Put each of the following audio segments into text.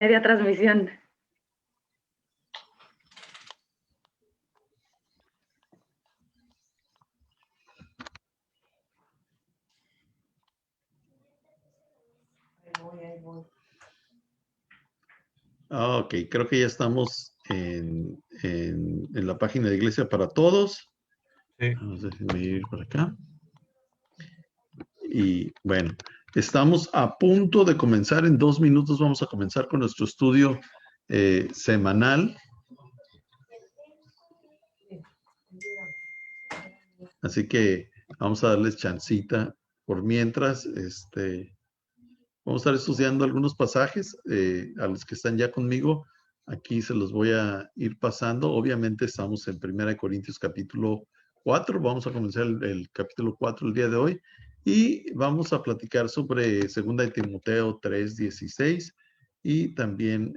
Media transmisión. Ok, creo que ya estamos en la página de Iglesia para Todos. Sí. Déjenme ir por acá. Y bueno, estamos a punto de comenzar. En 2 minutos vamos a comenzar con nuestro estudio semanal. Así que vamos a darles chancita por mientras. Vamos a estar estudiando algunos pasajes a los que están ya conmigo. Aquí se los voy a ir pasando. Obviamente estamos en 1 Corintios capítulo 4. Vamos a comenzar el capítulo 4 el día de hoy. Y vamos a platicar sobre 2 de Timoteo 3:16. Y también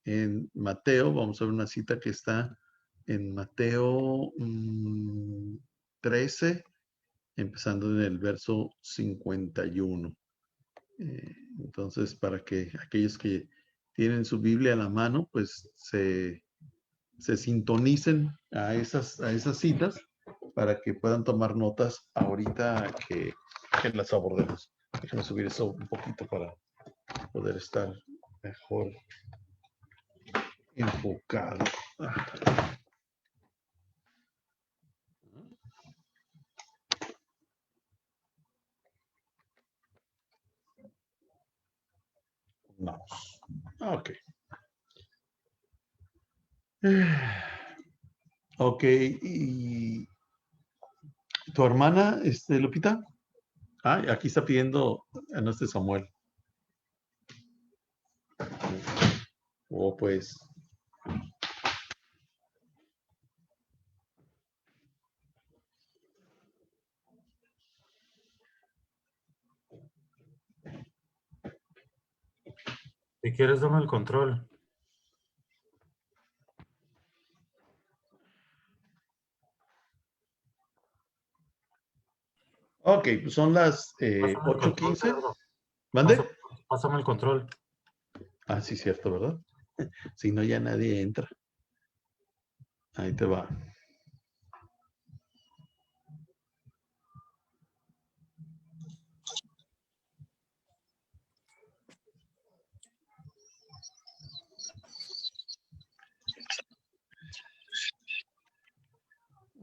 en Mateo, vamos a ver una cita que está en Mateo 13, empezando en el verso 51. Entonces, para que aquellos que tienen su Biblia a la mano, pues se sintonicen a esas citas para que puedan tomar notas ahorita que las abordemos. Déjame subir eso un poquito para poder estar mejor enfocado. Vamos. Ok. Ok, y tu hermana, Lupita. Ah, aquí está pidiendo a nuestro Samuel. Oh, pues. Si quieres, dame el control. Ok, pues son las Pásame el control, 8:15. Pedro. ¿Mande? Pásame el control. Ah, sí, cierto, ¿verdad? Si no, ya nadie entra. Ahí te va.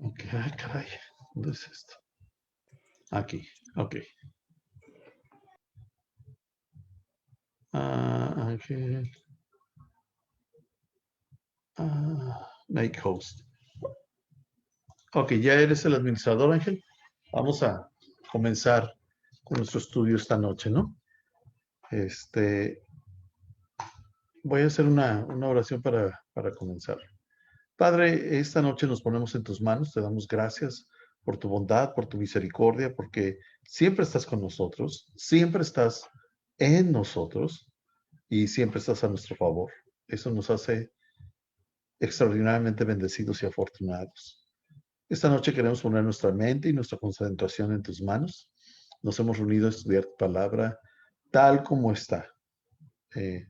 Ok, ay, caray. ¿Dónde es esto? Aquí, ok. Ángel. Make host. Ok, ya eres el administrador, Ángel. Vamos a comenzar con nuestro estudio esta noche, ¿no? Voy a hacer una oración para comenzar. Padre, esta noche nos ponemos en tus manos, te damos gracias por tu bondad, por tu misericordia, porque siempre estás con nosotros, siempre estás en nosotros y siempre estás a nuestro favor. Eso nos hace extraordinariamente bendecidos y afortunados. Esta noche queremos poner nuestra mente y nuestra concentración en tus manos. Nos hemos reunido a estudiar tu palabra tal como está. Te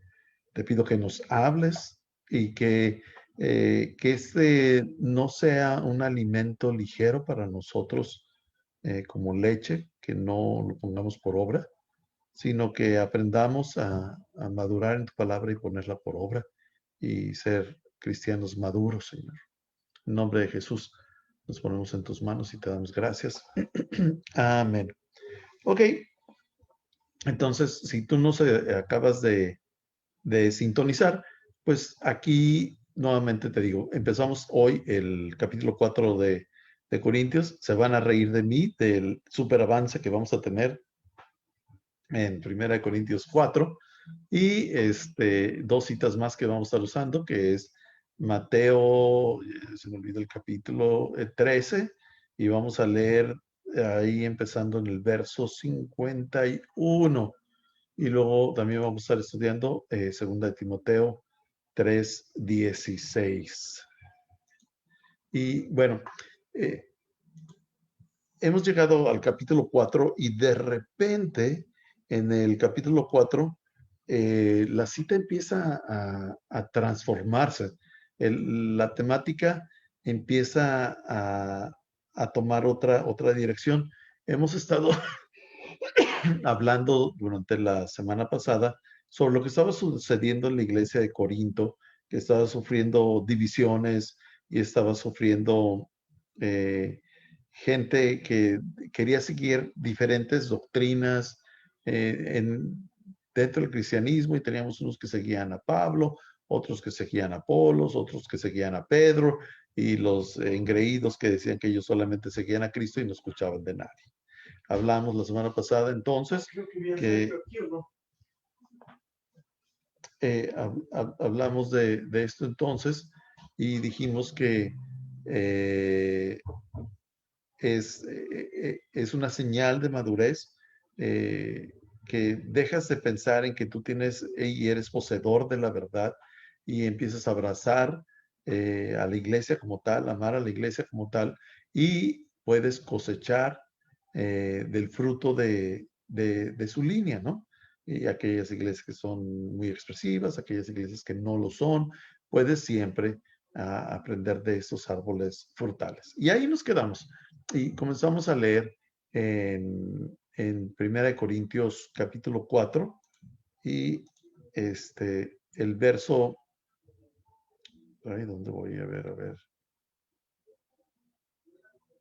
pido que nos hables y que este no sea un alimento ligero para nosotros como leche, que no lo pongamos por obra, sino que aprendamos a madurar en tu palabra y ponerla por obra y ser cristianos maduros, Señor. En nombre de Jesús nos ponemos en tus manos y te damos gracias. Amén. Ok, entonces si tú no acabas de sintonizar, pues aquí nuevamente te digo, empezamos hoy el capítulo 4 de Corintios. Se van a reír de mí, del super avance que vamos a tener en 1 Corintios 4 y 2 citas más que vamos a estar usando, que es Mateo, se me olvidó el capítulo 13, y vamos a leer ahí empezando en el verso 51. Y luego también vamos a estar estudiando 2 de Timoteo 3:16. Y bueno, hemos llegado al capítulo 4 y de repente en el capítulo 4 la cita empieza a transformarse. La temática empieza a tomar otra dirección. Hemos estado hablando durante la semana pasada sobre lo que estaba sucediendo en la iglesia de Corinto, que estaba sufriendo divisiones y estaba sufriendo gente que quería seguir diferentes doctrinas dentro del cristianismo, y teníamos unos que seguían a Pablo, otros que seguían a Apolos, otros que seguían a Pedro, y los engreídos que decían que ellos solamente seguían a Cristo y no escuchaban de nadie. Hablamos la semana pasada entonces que hablamos de esto entonces y dijimos que es una señal de madurez, que dejas de pensar en que tú tienes y eres poseedor de la verdad y empiezas a abrazar a la iglesia como tal, amar a la iglesia como tal, y puedes cosechar del fruto de su línea, ¿no? Y aquellas iglesias que son muy expresivas, aquellas iglesias que no lo son, puedes siempre aprender de estos árboles frutales. Y ahí nos quedamos. Y comenzamos a leer en 1 Corintios capítulo 4 y el verso, ay, ¿dónde voy? A ver, a ver.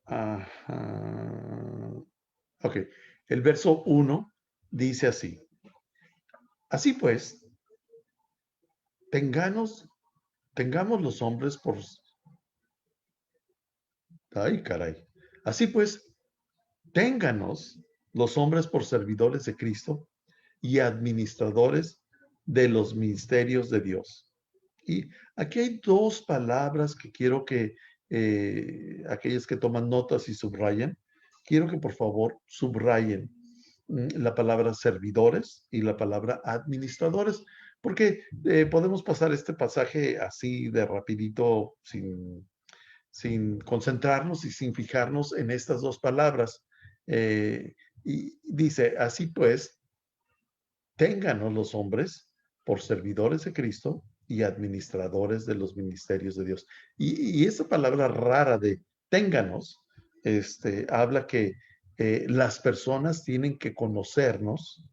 Ajá. Ok, el verso 1 dice así. Así pues, tengamos los hombres por... Ay, caray. Así pues, ténganos los hombres por servidores de Cristo y administradores de los ministerios de Dios. Y aquí hay dos palabras que quiero que aquellos que toman notas y subrayen, quiero que por favor subrayen la palabra servidores y la palabra administradores, porque podemos pasar este pasaje así de rapidito sin concentrarnos y sin fijarnos en estas dos palabras. Y dice, así pues, ténganos los hombres por servidores de Cristo y administradores de los ministerios de Dios. Y esa palabra rara de ténganos, habla que las personas tienen que conocernos,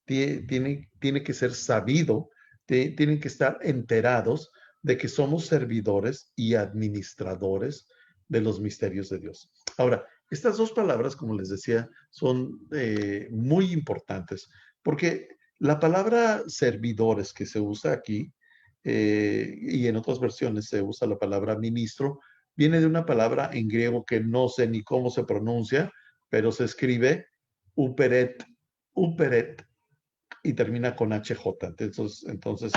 tiene que ser sabido, tienen que estar enterados de que somos servidores y administradores de los misterios de Dios. Ahora, estas dos palabras, como les decía, son muy importantes porque la palabra servidores que se usa aquí, y en otras versiones se usa la palabra ministro, viene de una palabra en griego que no sé ni cómo se pronuncia, pero se escribe uperet, uperet, y termina con HJ. Entonces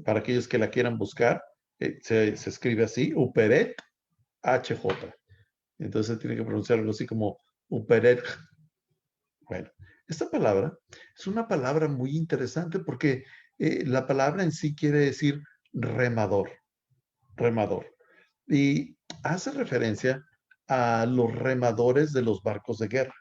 para aquellos que la quieran buscar, se escribe así, uperet, HJ. Entonces tiene que pronunciar algo así como uperet. Bueno, esta palabra es una palabra muy interesante porque la palabra en sí quiere decir remador, remador. Y hace referencia a los remadores de los barcos de guerra.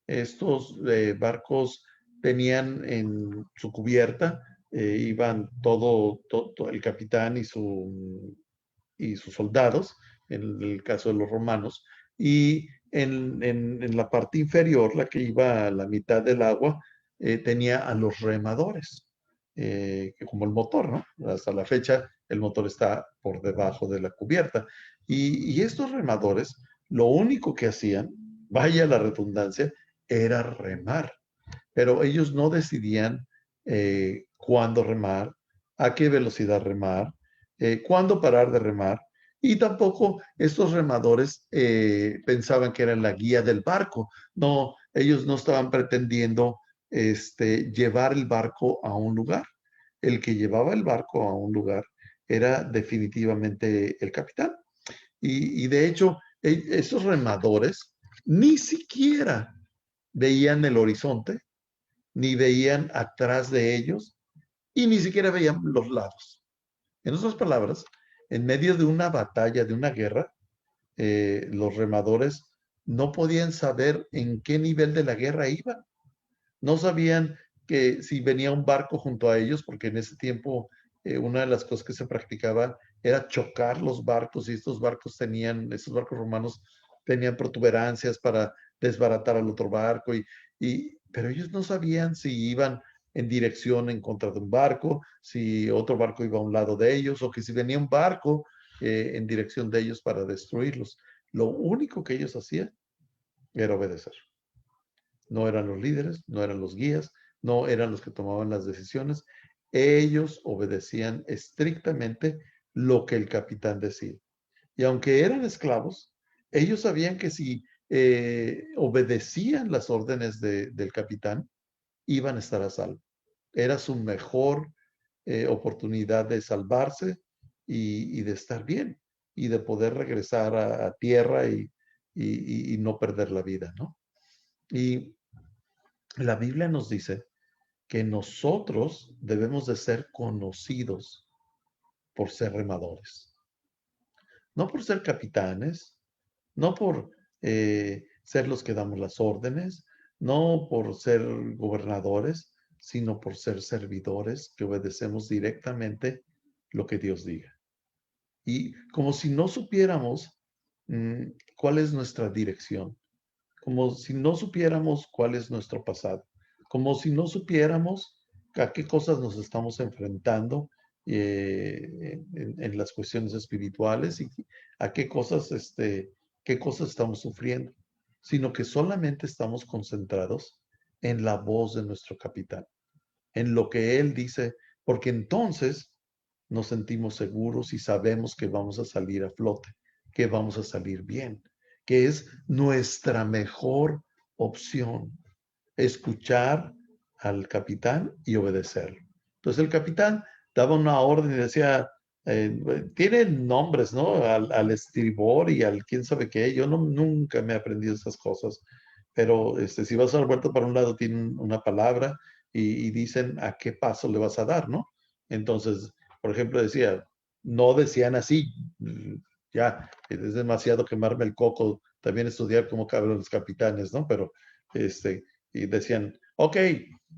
Estos barcos tenían en su cubierta, iban todo el capitán y sus soldados, en el caso de los romanos, y en la parte inferior, la que iba a la mitad del agua, tenía a los remadores, como el motor, ¿no? Hasta la fecha el motor está por debajo de la cubierta. Y estos remadores, lo único que hacían, vaya la redundancia, era remar. Pero ellos no decidían cuándo remar, a qué velocidad remar, cuándo parar de remar. Y tampoco estos remadores pensaban que eran la guía del barco. No, ellos no estaban pretendiendo llevar el barco a un lugar. El que llevaba el barco a un lugar era definitivamente el capitán. Y de hecho, esos remadores ni siquiera veían el horizonte, ni veían atrás de ellos y ni siquiera veían los lados. En otras palabras, en medio de una batalla, de una guerra, los remadores no podían saber en qué nivel de la guerra iban. No sabían que si venía un barco junto a ellos, porque en ese tiempo una de las cosas que se practicaba era chocar los barcos y estos barcos romanos tenían protuberancias para desbaratar al otro barco pero ellos no sabían si iban en dirección en contra de un barco, si otro barco iba a un lado de ellos o que si venía un barco en dirección de ellos para destruirlos. Lo único que ellos hacían era obedecer. No eran los líderes, no eran los guías, no eran los que tomaban las decisiones. Ellos obedecían estrictamente lo que el capitán decía. Y aunque eran esclavos, ellos sabían que si obedecían las órdenes del capitán, iban a estar a salvo. Era su mejor oportunidad de salvarse y de estar bien y de poder regresar a tierra y no perder la vida, ¿no? Y la Biblia nos dice que nosotros debemos de ser conocidos por ser remadores, no por ser capitanes, no por ser los que damos las órdenes, no por ser gobernadores, sino por ser servidores que obedecemos directamente lo que Dios diga. Y como si no supiéramos cuál es nuestra dirección, como si no supiéramos cuál es nuestro pasado, como si no supiéramos a qué cosas nos estamos enfrentando en las cuestiones espirituales y a qué cosas estamos sufriendo, sino que solamente estamos concentrados en la voz de nuestro capitán, en lo que él dice, porque entonces nos sentimos seguros y sabemos que vamos a salir a flote, que vamos a salir bien, que es nuestra mejor opción, escuchar al capitán y obedecerlo. Entonces el capitán daba una orden y decía, tienen nombres, ¿no? Al estribor y al quién sabe qué. Yo nunca me he aprendido esas cosas, pero si vas a dar vuelta para un lado, tienen una palabra y dicen a qué paso le vas a dar, ¿no? Entonces, por ejemplo, no decían así, ya, es demasiado quemarme el coco, también estudiar cómo caben los capitanes, ¿no? Pero, y decían, ok,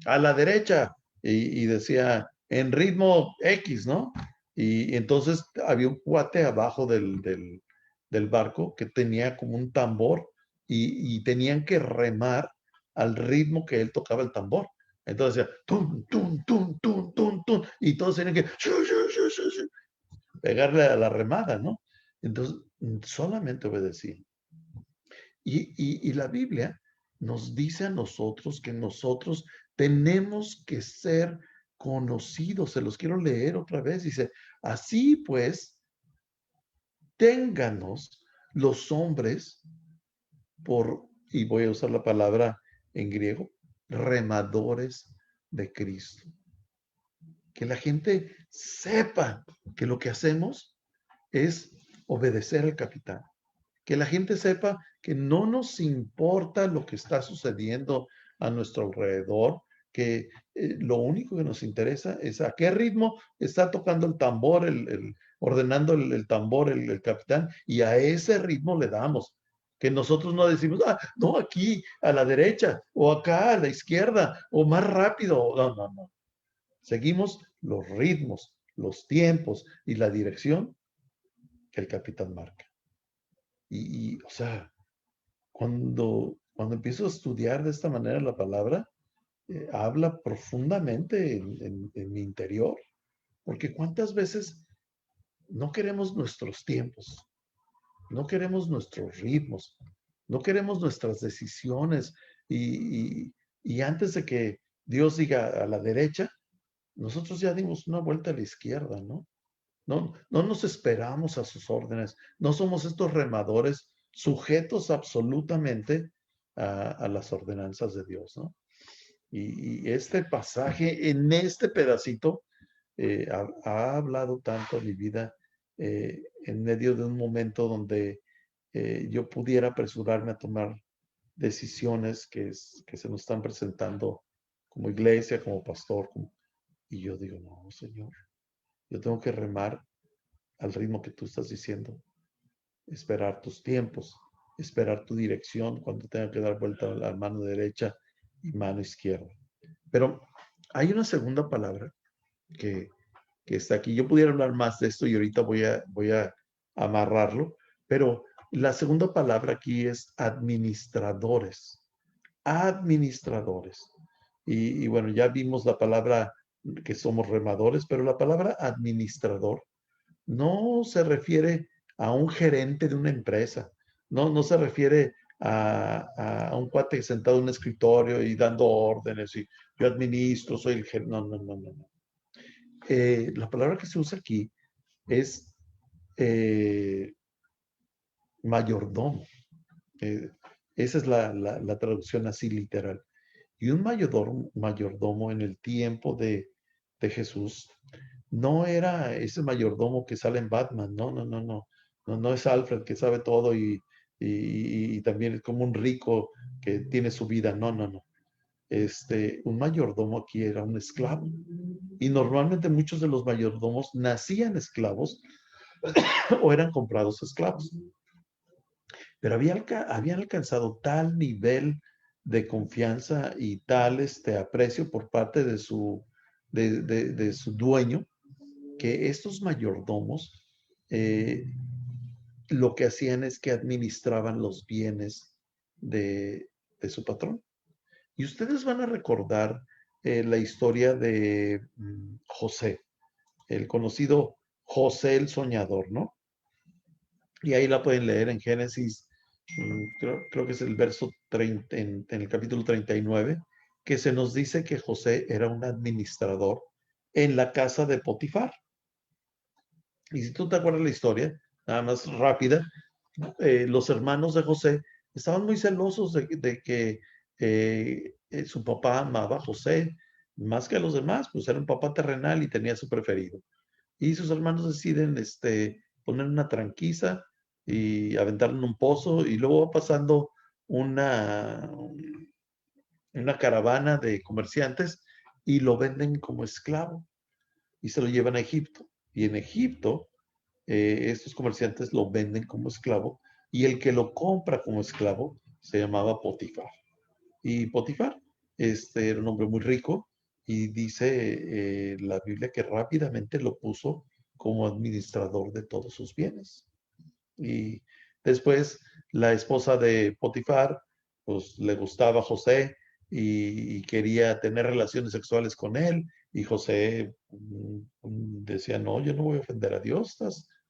a la derecha, y decía, en ritmo X, ¿no? Y entonces había un cuate abajo del barco que tenía como un tambor y tenían que remar al ritmo que él tocaba el tambor. Entonces decía, tum, tum, tum, tum, tum, tum, y todos tenían que pegarle a la remada, ¿no? Entonces, solamente obedecí. Y la Biblia nos dice a nosotros que nosotros tenemos que ser conocidos. Se los quiero leer otra vez. Dice, así pues, ténganos los hombres y voy a usar la palabra en griego, remadores de Cristo. Que la gente sepa que lo que hacemos es obedecer al capitán. Que la gente sepa que no nos importa lo que está sucediendo a nuestro alrededor, que lo único que nos interesa es a qué ritmo está tocando el tambor, ordenando el tambor el capitán, y a ese ritmo le damos. Que nosotros no decimos, no, aquí a la derecha, o acá a la izquierda, o más rápido. No, no, no. Seguimos los ritmos, los tiempos y la dirección que el capitán marca. O sea, cuando empiezo a estudiar de esta manera la palabra, habla profundamente en mi interior, porque cuántas veces no queremos nuestros tiempos, no queremos nuestros ritmos, no queremos nuestras decisiones y antes de que Dios diga a la derecha, nosotros ya dimos una vuelta a la izquierda, ¿no? No nos esperamos a sus órdenes, no somos estos remadores sujetos absolutamente a las ordenanzas de Dios, ¿no? Y este pasaje, en este pedacito, ha hablado tanto a mi vida en medio de un momento donde yo pudiera apresurarme a tomar decisiones que se nos están presentando como iglesia, como pastor, y yo digo, no, Señor, yo tengo que remar al ritmo que tú estás diciendo, esperar tus tiempos, esperar tu dirección cuando tenga que dar vuelta a la mano derecha y mano izquierda. Pero Hay una segunda palabra que, que está aquí. Yo pudiera hablar más de esto y ahorita voy a amarrarlo, pero la segunda palabra aquí es administradores. Administradores. Y bueno, ya vimos la palabra que somos remadores, pero la palabra administrador no se refiere a un gerente de una empresa, no se refiere a un cuate sentado en un escritorio y dando órdenes y yo administro, soy el gerente. No, no, no, no, no. La palabra que se usa aquí es eh, mayordomo. Eh, esa es la traducción así literal. Y un mayordomo en el tiempo de Jesús no era ese mayordomo que sale en Batman, no, no, no, no, no, no es Alfred que sabe todo y también es como un rico que tiene su vida, no, no, no. Un mayordomo aquí era un esclavo. Y normalmente muchos de los mayordomos nacían esclavos o eran comprados esclavos. Pero habían alcanzado tal nivel de confianza y tal aprecio por parte de su dueño que estos mayordomos eh, lo que hacían es que administraban los bienes de su patrón. Y ustedes van a recordar la historia de José, el conocido José el Soñador, ¿no? Y ahí la pueden leer en Génesis, creo que es el verso 30, en el capítulo 39, que se nos dice que José era un administrador en la casa de Potifar. Y si tú te acuerdas la historia, nada más rápida, los hermanos de José estaban muy celosos de que su papá amaba a José más que a los demás, pues era un papá terrenal y tenía su preferido. Y sus hermanos deciden poner una tranquiza y aventarlo en un pozo y luego va pasando una, una caravana de comerciantes y lo venden como esclavo y se lo llevan a Egipto. Y en Egipto estos comerciantes lo venden como esclavo y el que lo compra como esclavo se llamaba Potifar. Y Potifar era un hombre muy rico y dice la Biblia que rápidamente lo puso como administrador de todos sus bienes. Y después la esposa de Potifar, pues le gustaba a José y quería tener relaciones sexuales con él. Y José decía, no, yo no voy a ofender a Dios,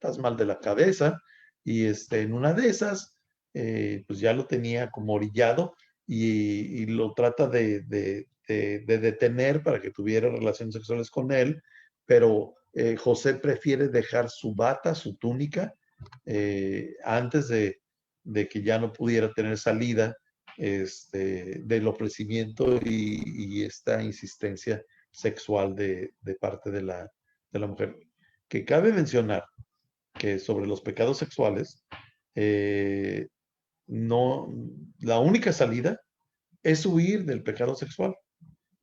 estás mal de la cabeza. Y en una de esas, pues ya lo tenía como orillado y lo trata de detener para que tuviera relaciones sexuales con él, pero José prefiere dejar su bata, su túnica, antes de que ya no pudiera tener salida del ofrecimiento y esta insistencia sexual de parte de la mujer. Que cabe mencionar que sobre los pecados sexuales, eh, no, la única salida es huir del pecado sexual.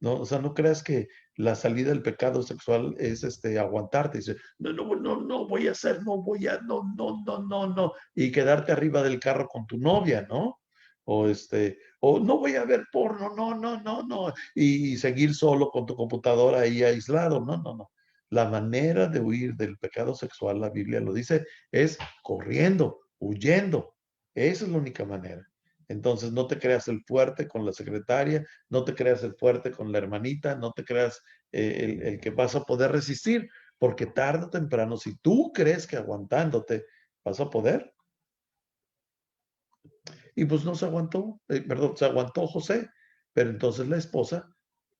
¿No? O sea, no creas que la salida del pecado sexual es aguantarte y decir, no, no, no, no voy a hacer, no voy a, no, no, no, no, no, y quedarte arriba del carro con tu novia, ¿no? O no voy a ver porno, no, no, no, no, y seguir solo con tu computadora ahí aislado, no, no, no. La manera de huir del pecado sexual, la Biblia lo dice, es corriendo, huyendo. Esa es la única manera. Entonces, no te creas el fuerte con la secretaria, no te creas el fuerte con la hermanita, no te creas el que vas a poder resistir, porque tarde o temprano, si tú crees que aguantándote vas a poder, y pues no se aguantó, perdón, se aguantó José, pero entonces la esposa,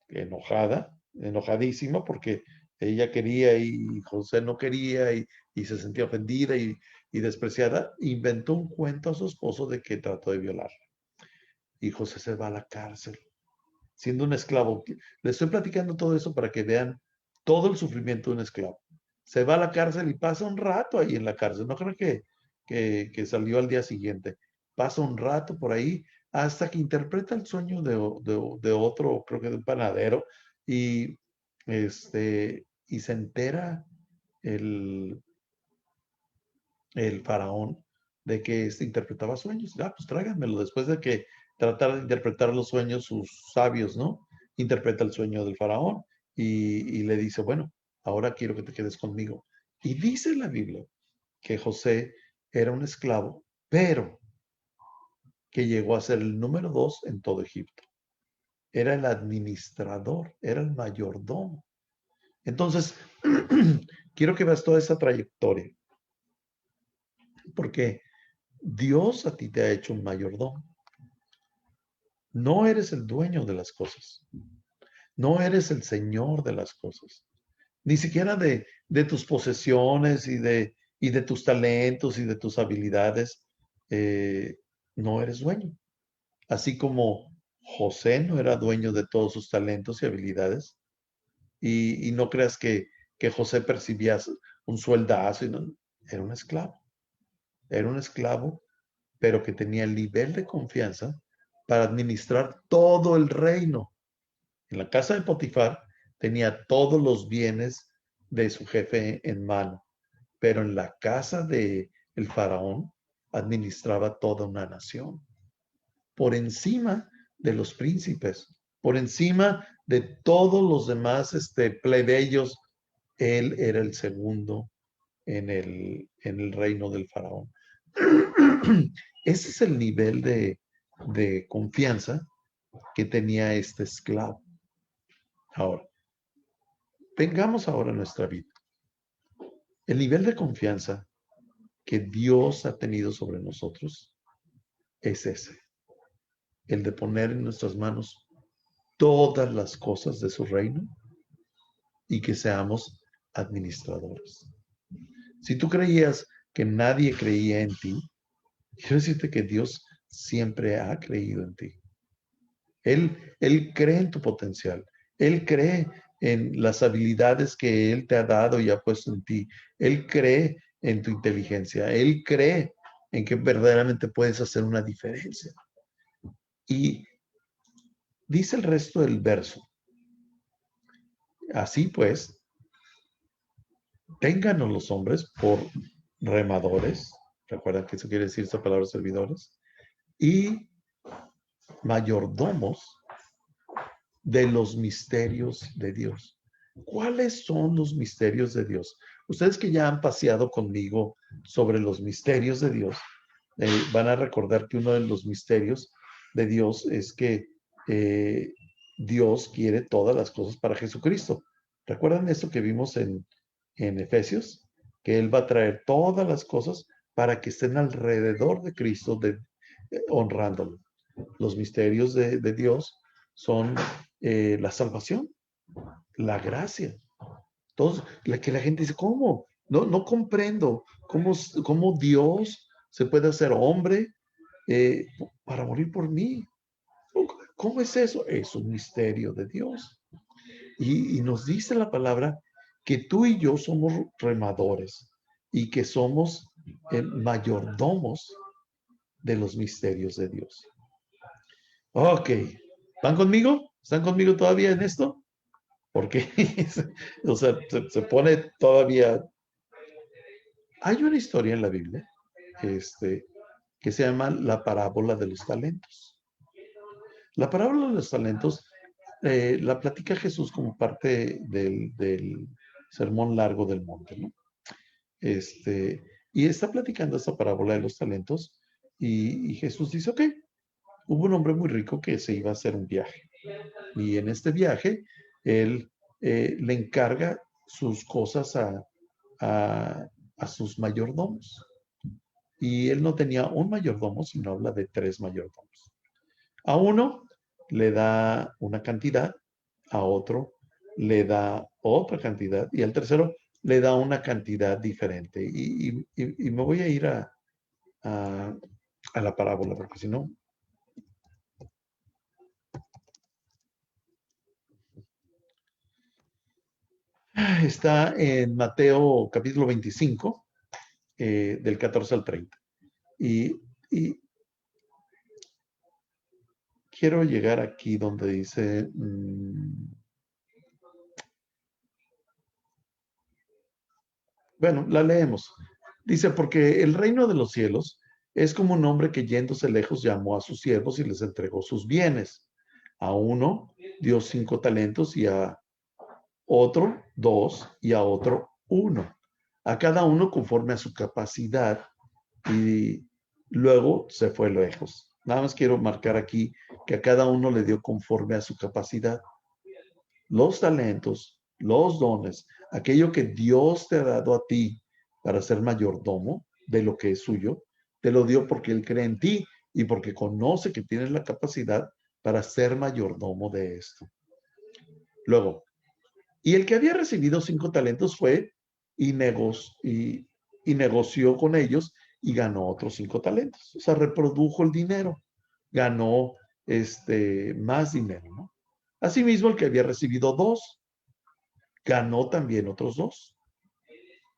enojada, enojadísima, porque ella quería y José no quería y se sentía ofendida y despreciada, inventó un cuento a su esposo de que trató de violar. Y José se va a la cárcel siendo un esclavo. Les estoy platicando todo eso para que vean todo el sufrimiento de un esclavo. Se va a la cárcel y pasa un rato ahí en la cárcel. No creo que salió al día siguiente. Pasa un rato por ahí hasta que interpreta el sueño de otro, creo que de un panadero, y, y se entera el, el faraón de que interpretaba sueños. Ah, pues tráiganmelo. Después de que tratara de interpretar los sueños, sus sabios, ¿no? Interpreta el sueño del faraón y le dice, bueno, ahora quiero que te quedes conmigo. Y dice la Biblia que José era un esclavo, pero que llegó a ser el número 2 en todo Egipto. Era el administrador, era el mayordomo. Entonces, quiero que veas toda esa trayectoria, porque Dios a ti te ha hecho un mayordomo. No eres el dueño de las cosas. No eres el señor de las cosas. Ni siquiera de tus posesiones y de tus talentos y de tus habilidades. eh, no eres dueño. Así como José no era dueño de todos sus talentos y habilidades. Y no creas que José percibía un sueldazo. Era un esclavo. Era un esclavo, pero que tenía el nivel de confianza para administrar todo el reino. En la casa de Potifar tenía todos los bienes de su jefe en mano, pero en la casa de el faraón administraba toda una nación, por encima de los príncipes, por encima de todos los demás plebeyos. Él era el segundo en el reino del faraón. Ese es el nivel de confianza que tenía este esclavo. Ahora, vengamos ahora a nuestra vida. El nivel de confianza que Dios ha tenido sobre nosotros es ese, el de poner en nuestras manos todas las cosas de su reino y que seamos administradores. Si tú creías que nadie creía en ti, quiero decirte que Dios siempre ha creído en ti. Él cree en tu potencial. Él cree en las habilidades que Él te ha dado y ha puesto en ti. Él cree en tu inteligencia. Él cree en que verdaderamente puedes hacer una diferencia. Y dice el resto del verso. Así pues, ténganos los hombres por remadores. Recuerdan que eso quiere decir esta palabra servidores. Y mayordomos de los misterios de Dios. ¿Cuáles son los misterios de Dios? Ustedes que ya han paseado conmigo sobre los misterios de Dios, van a recordar que uno de los misterios de Dios es que Dios quiere todas las cosas para Jesucristo. ¿Recuerdan esto que vimos en Efesios? Que Él va a traer todas las cosas para que estén alrededor de Cristo, honrándolo. Los misterios de Dios son la salvación, la gracia. Entonces, que la gente dice, ¿cómo? No comprendo cómo Dios se puede hacer hombre eh, para morir por mí. ¿Cómo es eso? Es un misterio de Dios. Y nos dice la palabra que tú y yo somos remadores y que somos mayordomos de los misterios de Dios. Ok, ¿van conmigo? ¿Están conmigo todavía en esto? Porque, o sea, se pone todavía. Hay una historia en la Biblia, que se llama la parábola de los talentos. La parábola de los talentos la platica Jesús como parte del sermón largo del monte, ¿no? Y está platicando esta parábola de los talentos y Jesús dice, ok, hubo un hombre muy rico que se iba a hacer un viaje. Y en este viaje, él le encarga sus cosas a sus mayordomos. Y él no tenía un mayordomo, sino habla de 3 mayordomos. A uno le da una cantidad, a otro le da otra cantidad y al tercero le da una cantidad diferente. Y me voy a ir a la parábola, porque si no, está en Mateo capítulo 25, del 14 al 30. Y quiero llegar aquí donde dice, bueno, la leemos. Dice, porque el reino de los cielos es como un hombre que yéndose lejos llamó a sus siervos y les entregó sus bienes. A uno dio 5 talentos y a otro 2 y a otro 1. A cada uno conforme a su capacidad y luego se fue lejos. Nada más quiero marcar aquí que a cada uno le dio conforme a su capacidad. Los talentos, los dones, aquello que Dios te ha dado a ti para ser mayordomo de lo que es suyo, te lo dio porque Él cree en ti y porque conoce que tienes la capacidad para ser mayordomo de esto. Luego, y el que había recibido 5 talentos fue y, y negoció con ellos y ganó otros 5 talentos. O sea, reprodujo el dinero, ganó más dinero, ¿no? Asimismo, el que había recibido 2, ganó también otros 2.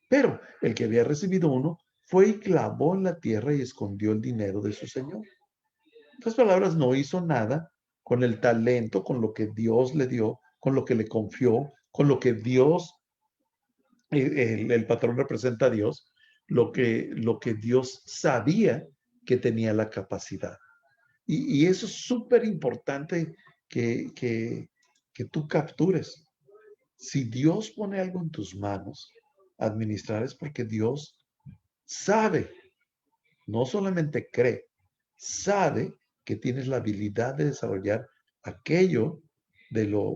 Pero el que había recibido 1 fue y clavó en la tierra y escondió el dinero de su señor. En otras palabras, no hizo nada con el talento, con lo que Dios le dio, con lo que le confió, con lo que Dios, el patrón representa a Dios, lo que Dios sabía que tenía la capacidad. Y eso es súper importante que tú captures. Si Dios pone algo en tus manos, administrar es porque Dios sabe, no solamente cree, sabe que tienes la habilidad de desarrollar aquello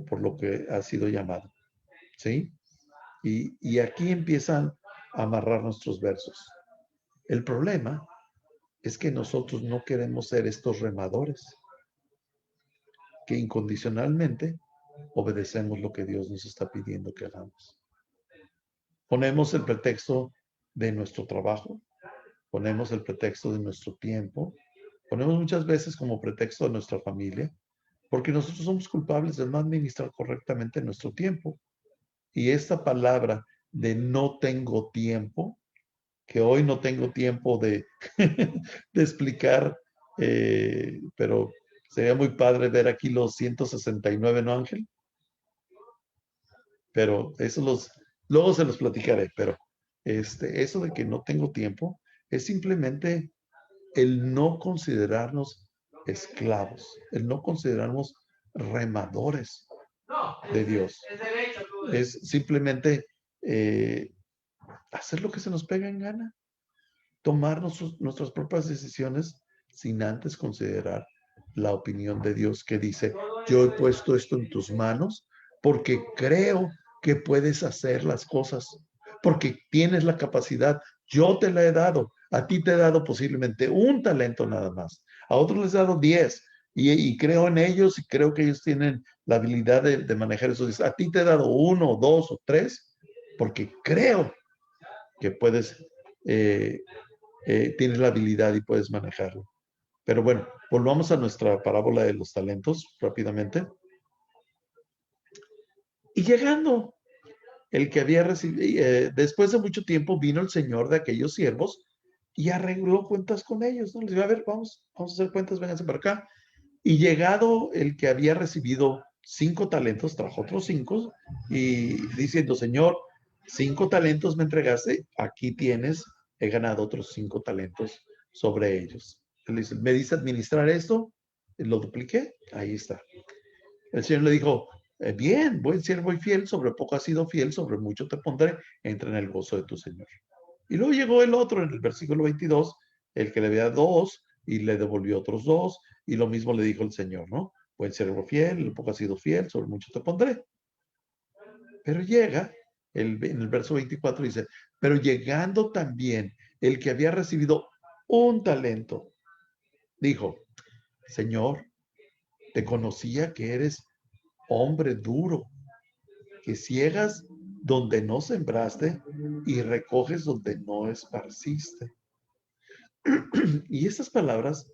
por lo que has sido llamado. ¿Sí? Y aquí empiezan a amarrar nuestros versos. El problema es que nosotros no queremos ser estos remadores, que incondicionalmente obedecemos lo que Dios nos está pidiendo que hagamos. Ponemos el pretexto de nuestro trabajo, ponemos el pretexto de nuestro tiempo, ponemos muchas veces como pretexto a nuestra familia, porque nosotros somos culpables de no administrar correctamente nuestro tiempo. Y esta palabra de no tengo tiempo, que hoy no tengo tiempo de, de explicar, pero sería muy padre ver aquí los 169, ¿no, Ángel? Pero luego se los platicaré, pero eso de que no tengo tiempo es simplemente el no considerarnos esclavos, el no considerarnos remadores de Dios. Es simplemente hacer lo que se nos pega en gana, tomar nuestras propias decisiones sin antes considerar la opinión de Dios que dice, yo he puesto esto en tus manos porque creo que puedes hacer las cosas, porque tienes la capacidad, yo te la he dado, a ti te he dado posiblemente un talento nada más, a otros les he dado 10 y creo en ellos y creo que ellos tienen la habilidad de manejar eso. A ti te he dado 1, 2 o 3 porque creo que puedes tienes la habilidad y puedes manejarlo. Pero bueno, volvamos a nuestra parábola de los talentos rápidamente. Y llegando el que había recibido, después de mucho tiempo vino el señor de aquellos siervos y arregló cuentas con ellos, ¿no? Les dijo, a ver, vamos a hacer cuentas, vénganse para acá. Y llegado el que había recibido 5 talentos, trajo otros 5 y diciendo, Señor, 5 talentos me entregaste, aquí tienes, he ganado otros 5 talentos sobre ellos. Él dice, ¿me dice administrar esto? Lo dupliqué, ahí está. El Señor le dijo, bien, buen siervo y fiel, sobre poco has sido fiel, sobre mucho te pondré, entra en el gozo de tu Señor. Y luego llegó el otro en el versículo 22, el que le había 2 y le devolvió otros 2, y lo mismo le dijo el Señor, ¿no? Buen siervo fiel, poco has sido fiel, sobre mucho te pondré. Pero llega, en el verso 24 dice, pero llegando también el que había recibido un talento, dijo, Señor, te conocía que eres hombre duro, que ciegas donde no sembraste y recoges donde no esparciste. Y estas palabras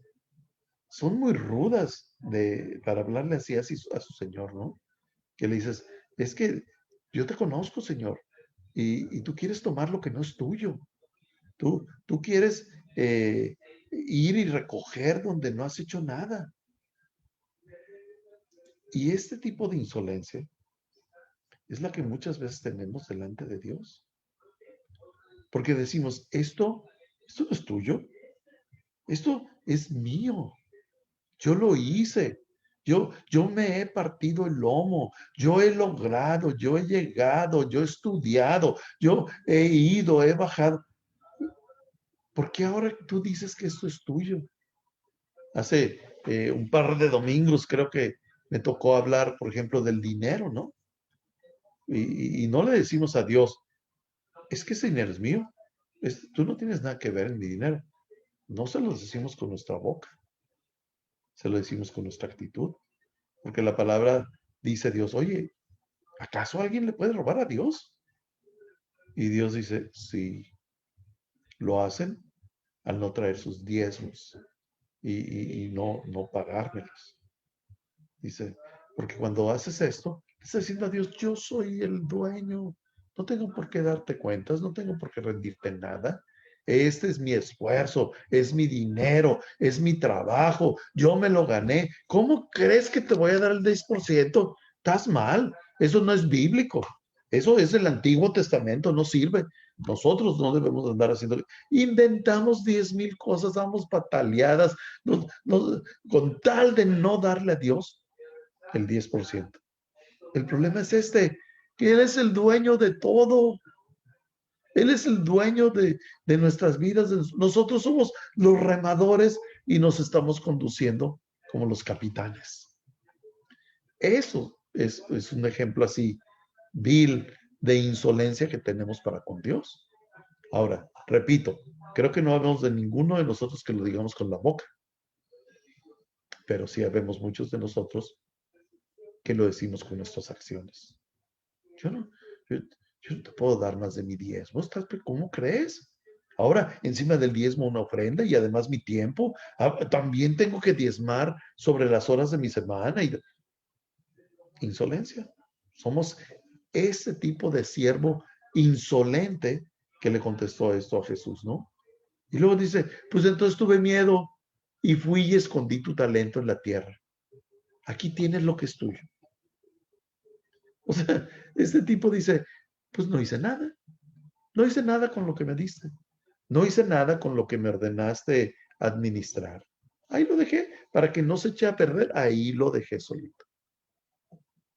son muy rudas para hablarle así a su Señor, ¿no? Que le dices, es que yo te conozco, Señor, y tú quieres tomar lo que no es tuyo. Tú quieres ir y recoger donde no has hecho nada. Y este tipo de insolencia es la que muchas veces tenemos delante de Dios. Porque decimos, esto no es tuyo, esto es mío, yo lo hice, Yo me he partido el lomo, yo he logrado, yo he llegado, yo he estudiado, yo he ido, he bajado. ¿Por qué ahora tú dices que esto es tuyo? Hace un par de domingos creo que me tocó hablar, por ejemplo, del dinero, ¿no? Y no le decimos a Dios, es que ese dinero es mío. Tú no tienes nada que ver en mi dinero. No se lo decimos con nuestra boca, se lo decimos con nuestra actitud. Porque la palabra dice Dios, oye, ¿acaso alguien le puede robar a Dios? Y Dios dice, sí, lo hacen al no traer sus diezmos y no pagármelos. Dice, porque cuando haces esto, estás diciendo a Dios, yo soy el dueño, no tengo por qué darte cuentas, no tengo por qué rendirte nada. Este es mi esfuerzo, es mi dinero, es mi trabajo, yo me lo gané. ¿Cómo crees que te voy a dar el 10%? Estás mal, eso no es bíblico. Eso es el Antiguo Testamento, no sirve. Nosotros no debemos andar haciendo. Inventamos 10,000 cosas, damos pataleadas, con tal de no darle a Dios el 10%. El problema es que Él es el dueño de todo. Él es el dueño de nuestras vidas. Nosotros somos los remadores y nos estamos conduciendo como los capitanes. Eso es un ejemplo así vil de insolencia que tenemos para con Dios. Ahora, repito, creo que no hablamos de ninguno de nosotros que lo digamos con la boca, pero sí habemos muchos de nosotros que lo decimos con nuestras acciones. Yo no, yo, yo no te puedo dar más de mi diezmo. ¿Cómo crees? Ahora, encima del diezmo, una ofrenda y además mi tiempo. También tengo que diezmar sobre las horas de mi semana. Insolencia. Somos ese tipo de siervo insolente que le contestó esto a Jesús, ¿no? Y luego dice, pues entonces tuve miedo y fui y escondí tu talento en la tierra. Aquí tienes lo que es tuyo. O sea, este tipo dice, pues no hice nada. No hice nada con lo que me diste. No hice nada con lo que me ordenaste administrar. Ahí lo dejé para que no se eche a perder. Ahí lo dejé solito.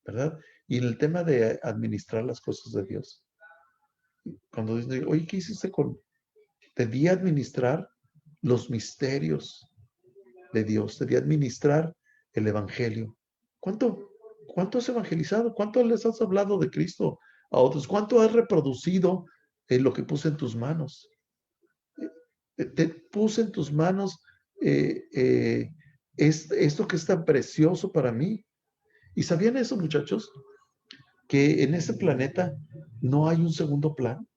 ¿Verdad? Y en el tema de administrar las cosas de Dios, cuando dice, oye, ¿qué hiciste con? Te di a administrar los misterios de Dios, te di a administrar el Evangelio. ¿Cuánto, cuánto has evangelizado? ¿Cuánto les has hablado de Cristo a otros? ¿Cuánto has reproducido lo que puse en tus manos? Te puse en tus manos eh, eh, esto que es tan precioso para mí. ¿Y sabían eso, muchachos? Que en ese planeta no hay un segundo plan.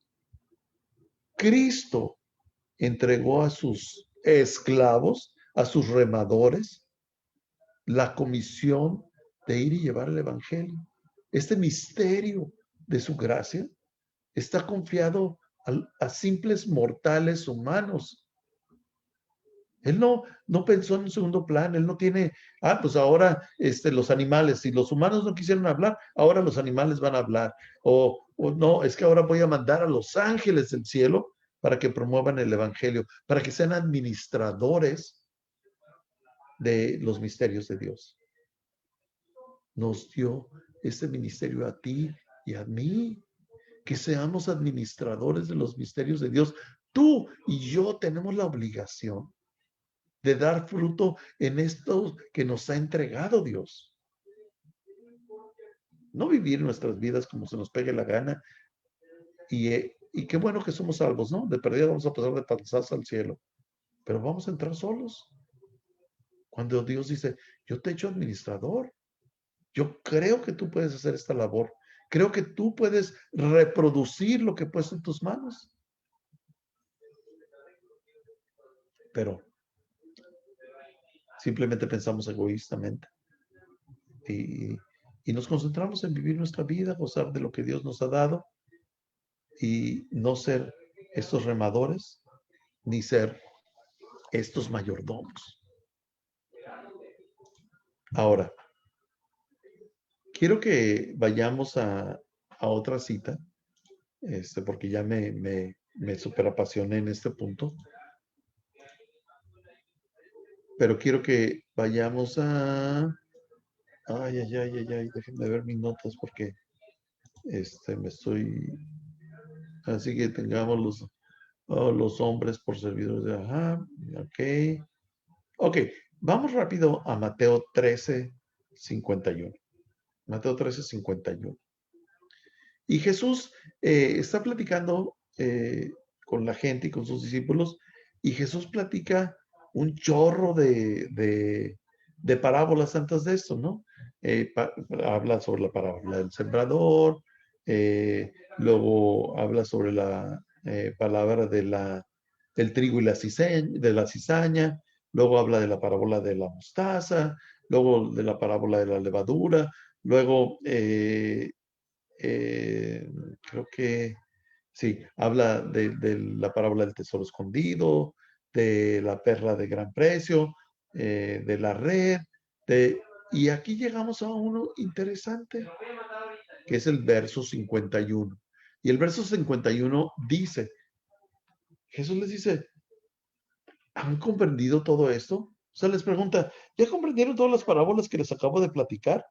Cristo entregó a sus esclavos, a sus remadores, la comisión de ir y llevar el Evangelio. Este misterio de su gracia está confiado a simples mortales humanos. Él no pensó en un segundo plan, él no tiene, pues ahora los animales, si los humanos no quisieron hablar, ahora los animales van a hablar. O no, es que ahora voy a mandar a los ángeles del cielo para que promuevan el evangelio, para que sean administradores de los misterios de Dios. Nos dio este ministerio a ti y a mí, que seamos administradores de los misterios de Dios. Tú y yo tenemos la obligación de dar fruto en esto que nos ha entregado Dios. No vivir nuestras vidas como se nos pegue la gana y qué bueno que somos salvos, ¿no? De perdida vamos a pasar de panzazo al cielo, pero vamos a entrar solos. Cuando Dios dice, yo te he hecho administrador, yo creo que tú puedes hacer esta labor, creo que tú puedes reproducir lo que he puesto en tus manos. Pero simplemente pensamos egoístamente y, y nos concentramos en vivir nuestra vida, gozar de lo que Dios nos ha dado y no ser estos remadores ni ser estos mayordomos. Ahora, quiero que vayamos a otra cita, porque ya me superapasioné en este punto, pero quiero que vayamos a Ay, ay, ay, ay, ay, déjenme ver mis notas porque me estoy. Así que tengamos los hombres por servidores de. Ajá, ok. Ok, vamos rápido a Mateo 13:51. Mateo 13:51. Y Jesús está platicando con la gente y con sus discípulos, y Jesús platica un chorro de parábolas antes de esto, ¿no? Habla sobre la parábola del sembrador, luego habla sobre la palabra del trigo y de la cizaña, luego habla de la parábola de la mostaza, luego de la parábola de la levadura, luego eh, creo que sí, habla de la parábola del tesoro escondido, de la perla de gran precio, de la red, y aquí llegamos a uno interesante, que es el verso 51. Y el verso 51 dice, Jesús les dice, ¿han comprendido todo esto? O sea, les pregunta, ¿ya comprendieron todas las parábolas que les acabo de platicar?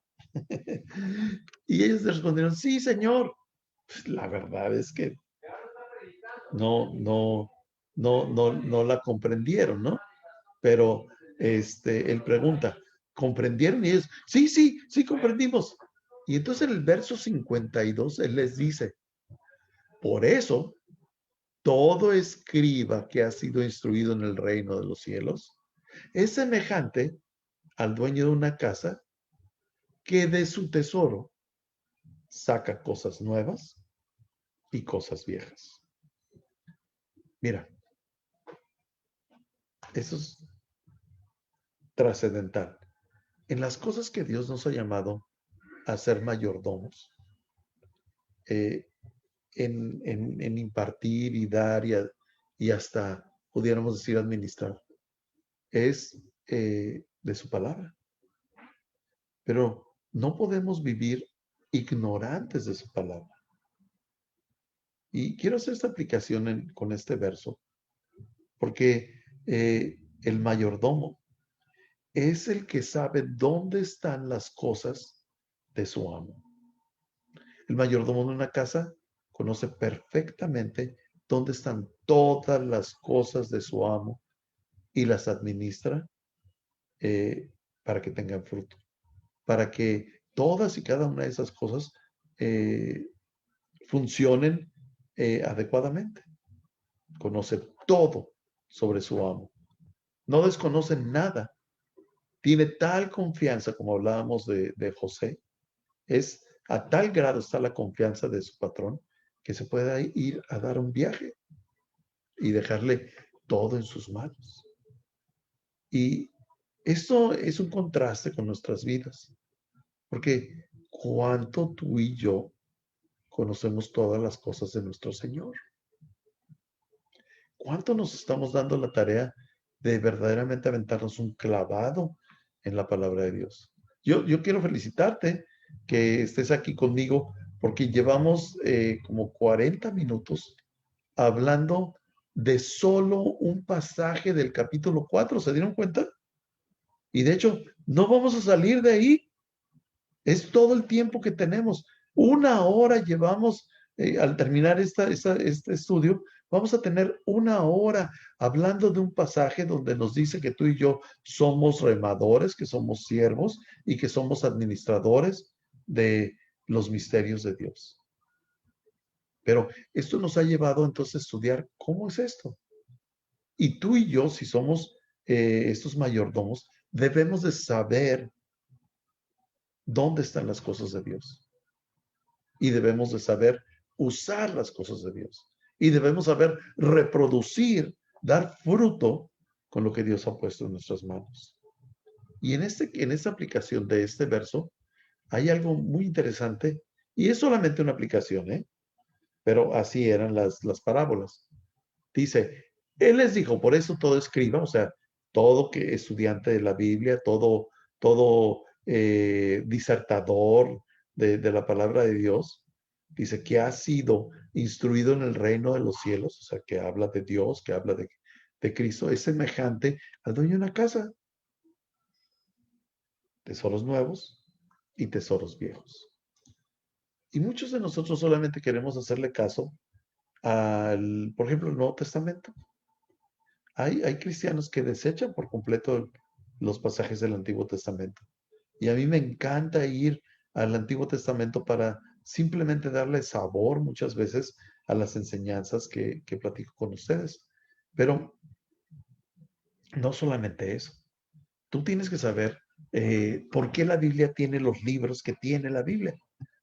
Y ellos le respondieron, sí, Señor. Pues, la verdad es que no la comprendieron, ¿no? Pero él pregunta, ¿comprendieron? Y ellos, sí, sí, sí comprendimos. Y entonces en el verso 52 él les dice, por eso todo escriba que ha sido instruido en el reino de los cielos es semejante al dueño de una casa que de su tesoro saca cosas nuevas y cosas viejas. Mira, eso es trascendental. En las cosas que Dios nos ha llamado a ser mayordomos, eh, en impartir y dar y hasta, pudiéramos decir, administrar, es de su palabra. Pero no podemos vivir ignorantes de su palabra. Y quiero hacer esta aplicación con este verso, porque el mayordomo es el que sabe dónde están las cosas de su amo. El mayordomo de una casa conoce perfectamente dónde están todas las cosas de su amo y las administra eh, para que tengan fruto, para que todas y cada una de esas cosas eh, funcionen adecuadamente. Conoce todo sobre su amo. No desconoce nada. Tiene tal confianza, como hablábamos de José, es a tal grado está la confianza de su patrón que se puede ir a dar un viaje y dejarle todo en sus manos. Y esto es un contraste con nuestras vidas, porque cuánto tú y yo conocemos todas las cosas de nuestro Señor. ¿Cuánto nos estamos dando la tarea de verdaderamente aventarnos un clavado en la palabra de Dios? Yo quiero felicitarte que estés aquí conmigo porque llevamos como 40 minutos hablando de solo un pasaje del capítulo 4. ¿Se dieron cuenta? Y de hecho, no vamos a salir de ahí. Es todo el tiempo que tenemos. 1 hora llevamos, al terminar este estudio, vamos a tener 1 hora hablando de un pasaje donde nos dice que tú y yo somos remadores, que somos siervos y que somos administradores de los misterios de Dios. Pero esto nos ha llevado entonces a estudiar cómo es esto. Y tú y yo, si somos estos mayordomos, debemos de saber dónde están las cosas de Dios. Y debemos de saber usar las cosas de Dios. Y debemos saber reproducir, dar fruto con lo que Dios ha puesto en nuestras manos. Y en esta aplicación de este verso hay algo muy interesante, y es solamente una aplicación, pero así eran las parábolas. Dice, Él les dijo, por eso todo escriba, o sea, todo que estudiante de la Biblia, todo disertador de la palabra de Dios, dice que ha sido instruido en el reino de los cielos, o sea, que habla de Dios, que habla de Cristo, es semejante al dueño de una casa, tesoros nuevos y tesoros viejos. Y muchos de nosotros solamente queremos hacerle caso al, por ejemplo, el Nuevo Testamento. Hay cristianos que desechan por completo los pasajes del Antiguo Testamento. Y a mí me encanta ir al Antiguo Testamento para simplemente darle sabor muchas veces a las enseñanzas que platico con ustedes. Pero no solamente eso. Tú tienes que saber por qué la Biblia tiene los libros que tiene la Biblia.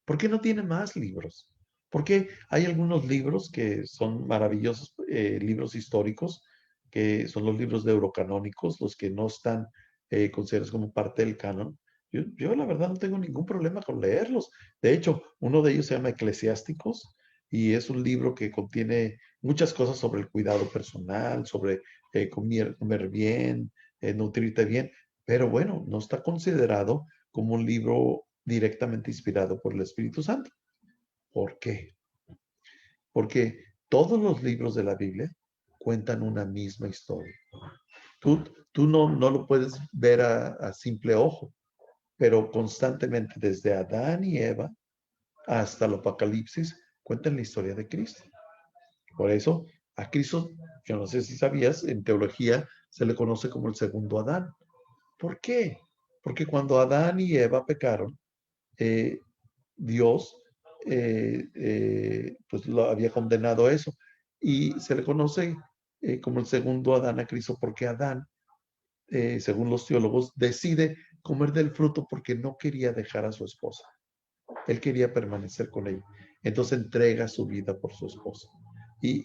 ¿Por qué no tiene más libros? Porque hay algunos libros que son maravillosos, libros históricos, que son los libros deuterocanónicos, los que no están considerados como parte del canon. Yo la verdad no tengo ningún problema con leerlos. De hecho, uno de ellos se llama Eclesiásticos y es un libro que contiene muchas cosas sobre el cuidado personal, sobre comer bien, nutrirte bien, pero bueno, no está considerado como un libro directamente inspirado por el Espíritu Santo. ¿Por qué? Porque todos los libros de la Biblia cuentan una misma historia. Tú no lo puedes ver a simple ojo, pero constantemente desde Adán y Eva hasta el Apocalipsis cuentan la historia de Cristo. Por eso a Cristo, yo no sé si sabías, en teología se le conoce como el segundo Adán. ¿Por qué? Porque cuando Adán y Eva pecaron, eh, Dios pues lo había condenado a eso. Y se le conoce como el segundo Adán a Cristo porque Adán, según los teólogos, decide comer del fruto porque no quería dejar a su esposa. Él quería permanecer con ella. Entonces entrega su vida por su esposa. Y,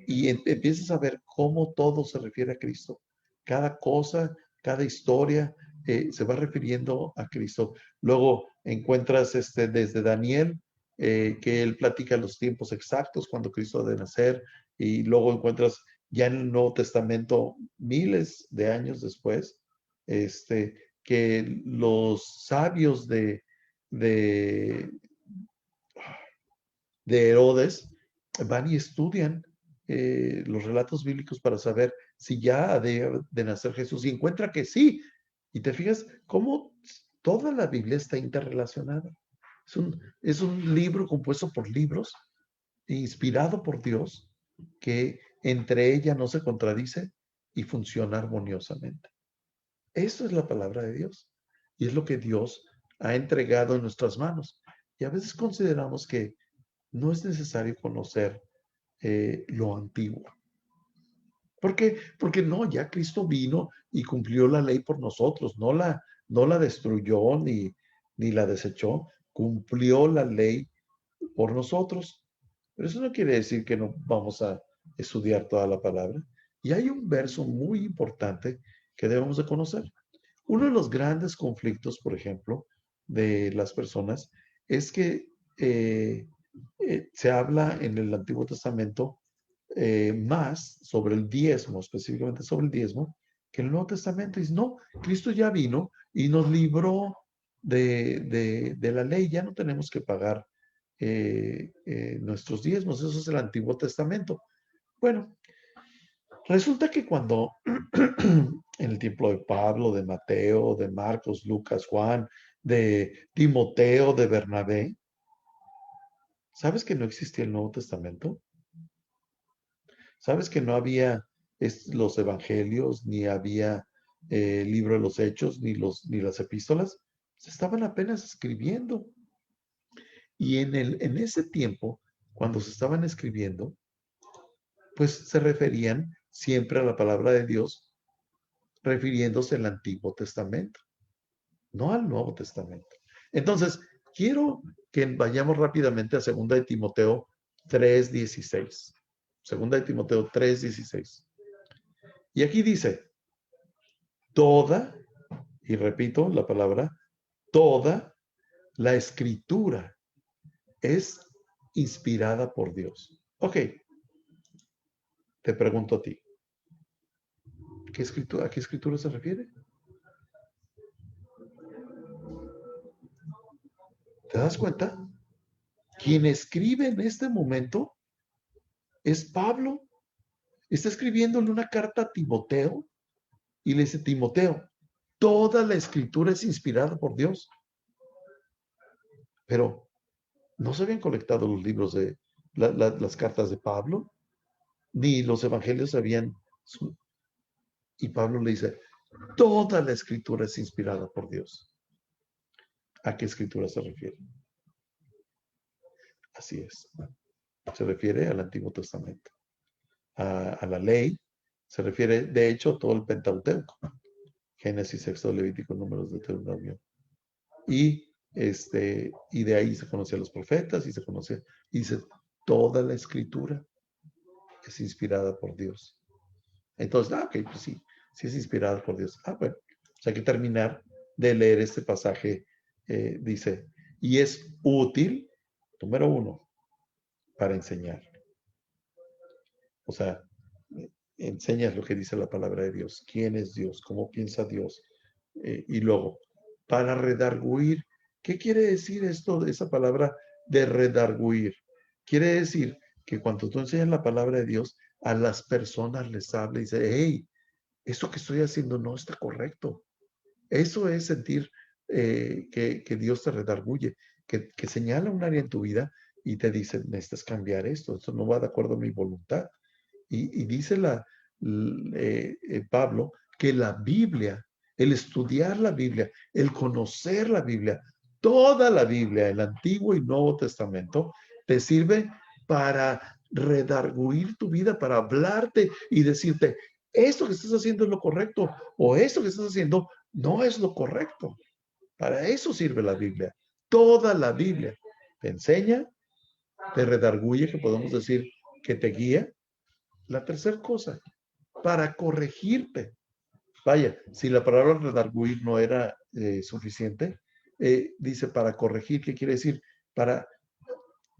empiezas a ver cómo todo se refiere a Cristo. Cada cosa, cada historia se va refiriendo a Cristo. Luego encuentras desde Daniel, que él platica los tiempos exactos cuando Cristo ha de nacer, y luego encuentras ya en el Nuevo Testamento, miles de años después, que los sabios de, de Herodes van y estudian los relatos bíblicos para saber si ya ha de nacer Jesús y encuentra que sí. Y te fijas cómo toda la Biblia está interrelacionada. Es un libro compuesto por libros, inspirado por Dios, que entre ella no se contradice y funciona armoniosamente. Eso es la palabra de Dios y es lo que Dios ha entregado en nuestras manos. Y a veces consideramos que no es necesario conocer lo antiguo. ¿Por qué? Porque no, ya Cristo vino y cumplió la ley por nosotros, no la destruyó ni la desechó, cumplió la ley por nosotros. Pero eso no quiere decir que no vamos a estudiar toda la palabra. Y hay un verso muy importante que debemos de conocer. Uno de los grandes conflictos, por ejemplo, de las personas es que se habla en el Antiguo Testamento más sobre el diezmo, específicamente sobre el diezmo, que en el Nuevo Testamento. Dice, no, Cristo ya vino y nos libró de la ley, ya no tenemos que pagar nuestros diezmos, eso es el Antiguo Testamento. Bueno, resulta que cuando en el tiempo de Pablo, de Mateo, de Marcos, Lucas, Juan, de Timoteo, de Bernabé, ¿sabes que no existía el Nuevo Testamento? ¿Sabes que no había los evangelios, ni había libro de los hechos, ni las epístolas? Se estaban apenas escribiendo. Y en ese tiempo, cuando se estaban escribiendo, pues se referían siempre a la palabra de Dios, refiriéndose al Antiguo Testamento, no al Nuevo Testamento. Entonces, quiero que vayamos rápidamente a 2 de Timoteo 3:16. 2 de Timoteo 3:16. Y aquí dice, toda, y repito la palabra, toda la escritura es inspirada por Dios. Ok, te pregunto a ti, ¿a qué escritura se refiere? ¿Te das cuenta? Quien escribe en este momento es Pablo. Está escribiéndole una carta a Timoteo y le dice, Timoteo, toda la escritura es inspirada por Dios. pero no se habían colectado los libros de las cartas de Pablo, ni los evangelios habían... Y Pablo le dice, toda la escritura es inspirada por Dios. ¿A qué escritura se refiere? Así es. Se refiere al Antiguo Testamento. A la ley se refiere, de hecho, todo el Pentateuco. Génesis, Éxodo, Levítico, Números, Deuteronomio. Y de ahí se conocían los profetas y se conocía, y dice, toda la escritura es inspirada por Dios. Entonces, ok, pues sí es inspirada por Dios. Bueno, pues hay que terminar de leer este pasaje. Dice, y es útil, número 1, para enseñar. O sea, enseñas lo que dice la palabra de Dios, quién es Dios, cómo piensa Dios. Y luego, para redarguir. ¿Qué quiere decir esto de esa palabra de redarguir? Quiere decir que cuando tú enseñas la palabra de Dios, a las personas les habla y dice, hey, esto que estoy haciendo no está correcto. Eso es sentir que Dios te redarguye, que señala un área en tu vida y te dice, necesitas cambiar esto no va de acuerdo a mi voluntad. Y dice Pablo que la Biblia, el estudiar la Biblia, el conocer la Biblia, toda la Biblia, el Antiguo y Nuevo Testamento, te sirve para redarguir tu vida, para hablarte y decirte, esto que estás haciendo es lo correcto, o esto que estás haciendo no es lo correcto. Para eso sirve la Biblia. Toda la Biblia te enseña, te redarguye, que podemos decir que te guía. La tercera cosa, para corregirte. Vaya, si la palabra redarguir no era suficiente, dice para corregir, ¿qué quiere decir? Para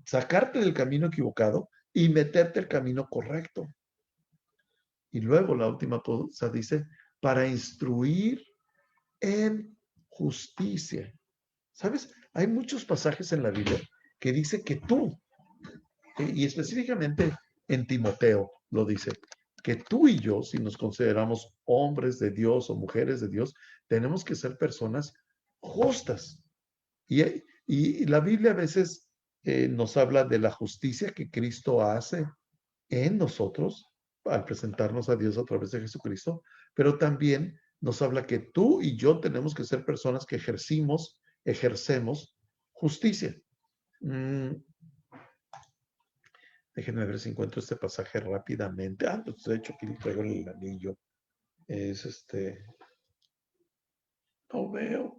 sacarte del camino equivocado y meterte al camino correcto. Y luego la última cosa dice, para instruir en justicia. ¿Sabes? Hay muchos pasajes en la Biblia que dice que tú, y específicamente en Timoteo lo dice, que tú y yo, si nos consideramos hombres de Dios o mujeres de Dios, tenemos que ser personas justas. Y la Biblia a veces nos habla de la justicia que Cristo hace en nosotros al presentarnos a Dios a través de Jesucristo, pero también nos habla que tú y yo tenemos que ser personas que ejercemos justicia. Déjenme ver si encuentro este pasaje rápidamente. Pues de hecho aquí traigo el anillo. Es no veo.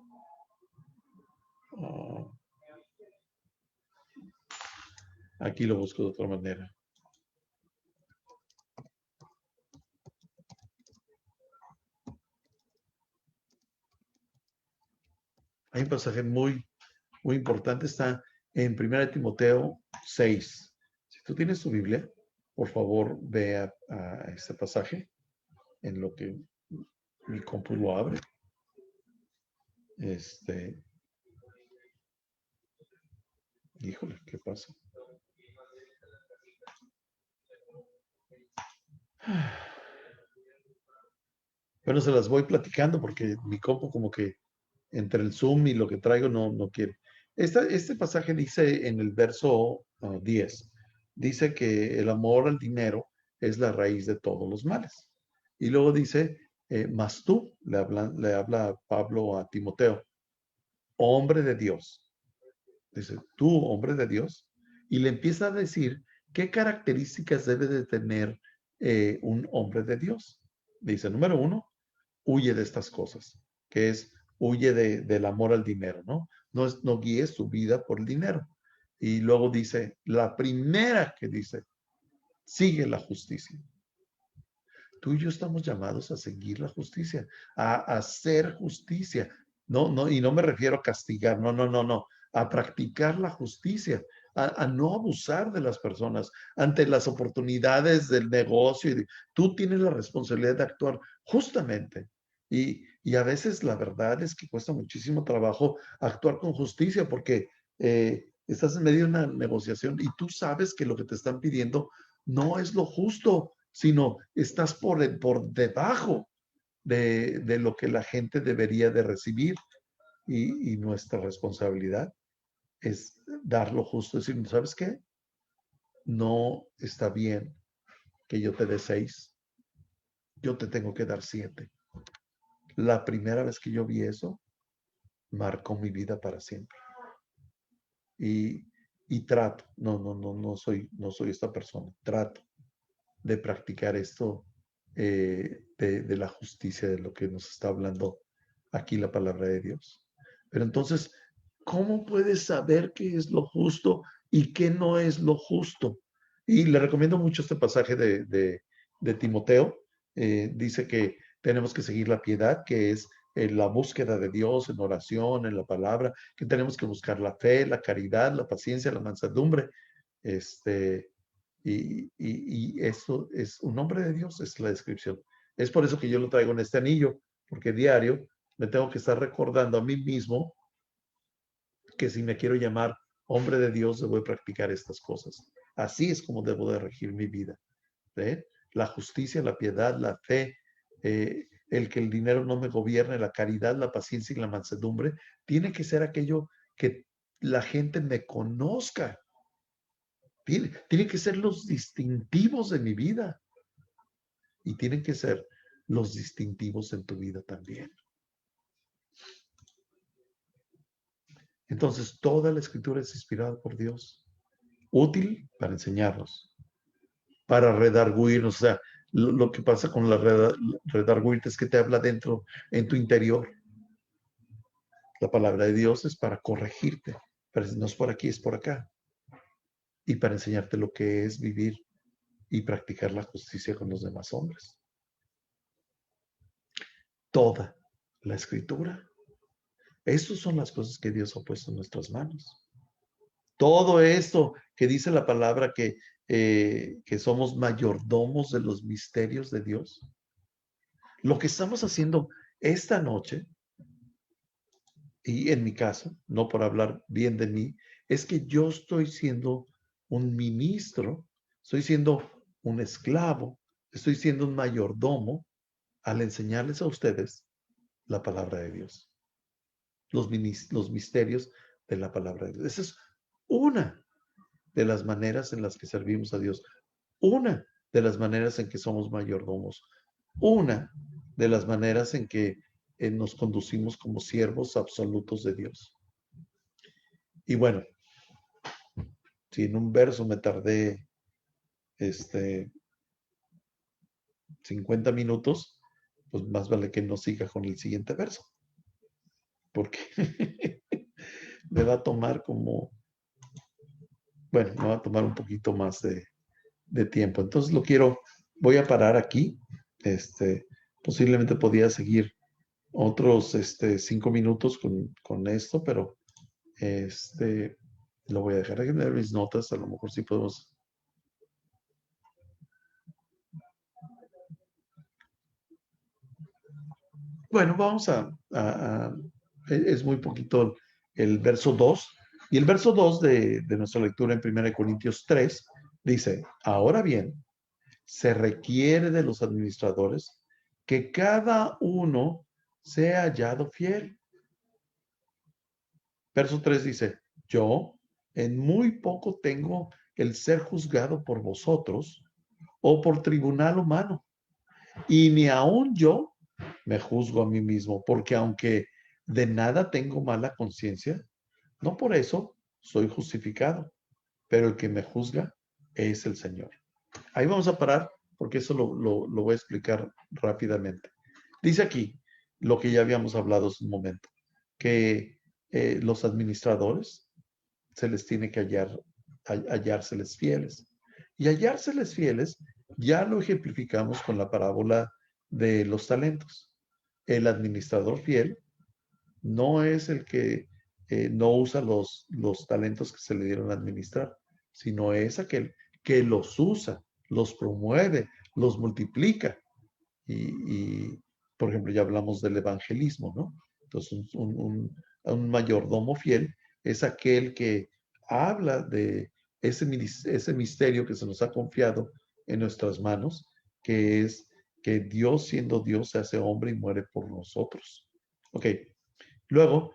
Aquí lo busco de otra manera. Hay un pasaje muy importante, está en 1 Timoteo 6. Si tú tienes tu Biblia, por favor, ve a este pasaje en lo que mi compu lo abre. Híjole, ¿qué pasa? Bueno, se las voy platicando porque mi compu como que entre el Zoom y lo que traigo no quiere. Este pasaje dice en el verso 10, dice que el amor al dinero es la raíz de todos los males. Y luego dice, mas tú, le habla Pablo a Timoteo, hombre de Dios. Dice, tú, hombre de Dios. Y le empieza a decir qué características debe de tener un hombre de Dios. Dice, número 1, huye de estas cosas, que es huye del amor al dinero, ¿no? No guíes tu vida por el dinero. Y luego dice, la primera que dice, sigue la justicia. Tú y yo estamos llamados a seguir la justicia, a hacer justicia. Y no me refiero a castigar, no, a practicar la justicia, a no abusar de las personas ante las oportunidades del negocio. Tú tienes la responsabilidad de actuar justamente. Y a veces la verdad es que cuesta muchísimo trabajo actuar con justicia porque estás en medio de una negociación y tú sabes que lo que te están pidiendo no es lo justo, sino estás por debajo de lo que la gente debería de recibir. Y nuestra responsabilidad es dar lo justo, decir, ¿sabes qué? No está bien que yo te dé 6, yo te tengo que dar 7. La primera vez que yo vi eso, marcó mi vida para siempre. Y, y trato, no soy esta persona, trato de practicar esto de la justicia, de lo que nos está hablando aquí la palabra de Dios. Pero entonces, ¿cómo puedes saber qué es lo justo y qué no es lo justo? Y le recomiendo mucho este pasaje de Timoteo. Dice que tenemos que seguir la piedad, que es la búsqueda de Dios en oración, en la palabra, que tenemos que buscar la fe, la caridad, la paciencia, la mansedumbre. Este, y eso es un nombre de Dios, es la descripción. Es por eso que yo lo traigo en este anillo, porque diario me tengo que estar recordando a mí mismo que si me quiero llamar hombre de Dios, debo practicar estas cosas. Así es como debo de regir mi vida. ¿Eh? La justicia, la piedad, la fe, el que el dinero no me gobierne, la caridad, la paciencia y la mansedumbre, tiene que ser aquello que la gente me conozca. Tienen que ser los distintivos de mi vida y tienen que ser los distintivos en tu vida también. Entonces, toda la escritura es inspirada por Dios, útil para enseñarnos, para redarguirnos. O sea, lo que pasa con la redarguirte es que te habla dentro, en tu interior. La palabra de Dios es para corregirte, pero no es por aquí, es por acá. Y para enseñarte lo que es vivir y practicar la justicia con los demás hombres. Toda la escritura. Estas son las cosas que Dios ha puesto en nuestras manos. Todo esto que dice la palabra que somos mayordomos de los misterios de Dios. Lo que estamos haciendo esta noche, y en mi caso, no por hablar bien de mí, es que yo estoy siendo un ministro, estoy siendo un esclavo, estoy siendo un mayordomo al enseñarles a ustedes la palabra de Dios. Los misterios de la palabra de Dios. Esa es una de las maneras en las que servimos a Dios, una de las maneras en que somos mayordomos, una de las maneras en que nos conducimos como siervos absolutos de Dios. Y bueno, si en un verso me tardé 50 minutos, pues más vale que no siga con el siguiente verso, porque me va a tomar me va a tomar un poquito más de tiempo. Entonces voy a parar aquí. Posiblemente podía seguir otros 5 minutos con esto, pero lo voy a dejar aquí en ver mis notas. A lo mejor sí podemos. Bueno, vamos es muy poquito el verso 2. Y el verso 2 de nuestra lectura en 1 Corintios 3 dice, ahora bien, se requiere de los administradores que cada uno sea hallado fiel. Verso 3 dice, yo en muy poco tengo el ser juzgado por vosotros o por tribunal humano, y ni aun yo me juzgo a mí mismo, porque aunque de nada tengo mala conciencia, no por eso soy justificado, pero el que me juzga es el Señor. Ahí vamos a parar porque eso lo voy a explicar rápidamente. Dice aquí lo que ya habíamos hablado hace un momento, que los administradores se les tiene que hallárseles fieles. Y hallárseles fieles ya lo ejemplificamos con la parábola de los talentos. El administrador fiel no es el que no usa los talentos que se le dieron a administrar, sino es aquel que los usa, los promueve, los multiplica. Por ejemplo, ya hablamos del evangelismo, ¿no? Entonces, un mayordomo fiel es aquel que habla de ese misterio que se nos ha confiado en nuestras manos, que es que Dios siendo Dios se hace hombre y muere por nosotros. Ok, luego,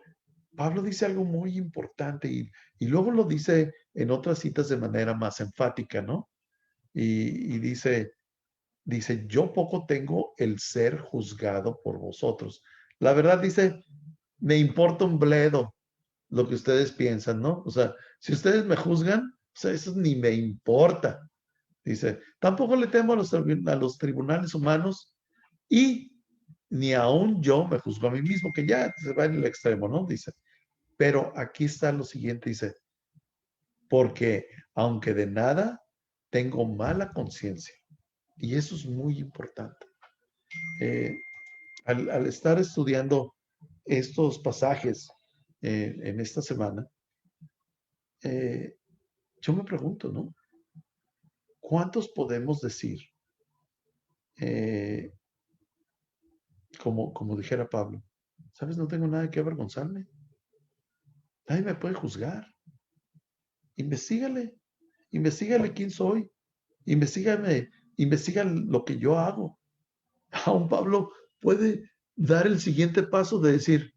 Pablo dice algo muy importante y Y luego lo dice en otras citas de manera más enfática, ¿no? Y dice, yo poco tengo el ser juzgado por vosotros. La verdad dice, me importa un bledo lo que ustedes piensan, ¿no? O sea, si ustedes me juzgan, o sea, eso ni me importa. Dice, tampoco le temo a los tribunales humanos y ni aún yo me juzgo a mí mismo, que ya se va en el extremo, ¿no? Dice, pero aquí está lo siguiente, dice, porque aunque de nada tengo mala conciencia, y eso es muy importante. Eh, al estar estudiando estos pasajes en esta semana, eh, yo me pregunto, ¿no? ¿Cuántos podemos decir, eh, como dijera Pablo, sabes, no tengo nada que avergonzarme? Nadie me puede juzgar. Investígale, investígale quién soy, investiga lo que yo hago. Aún Pablo puede dar el siguiente paso de decir,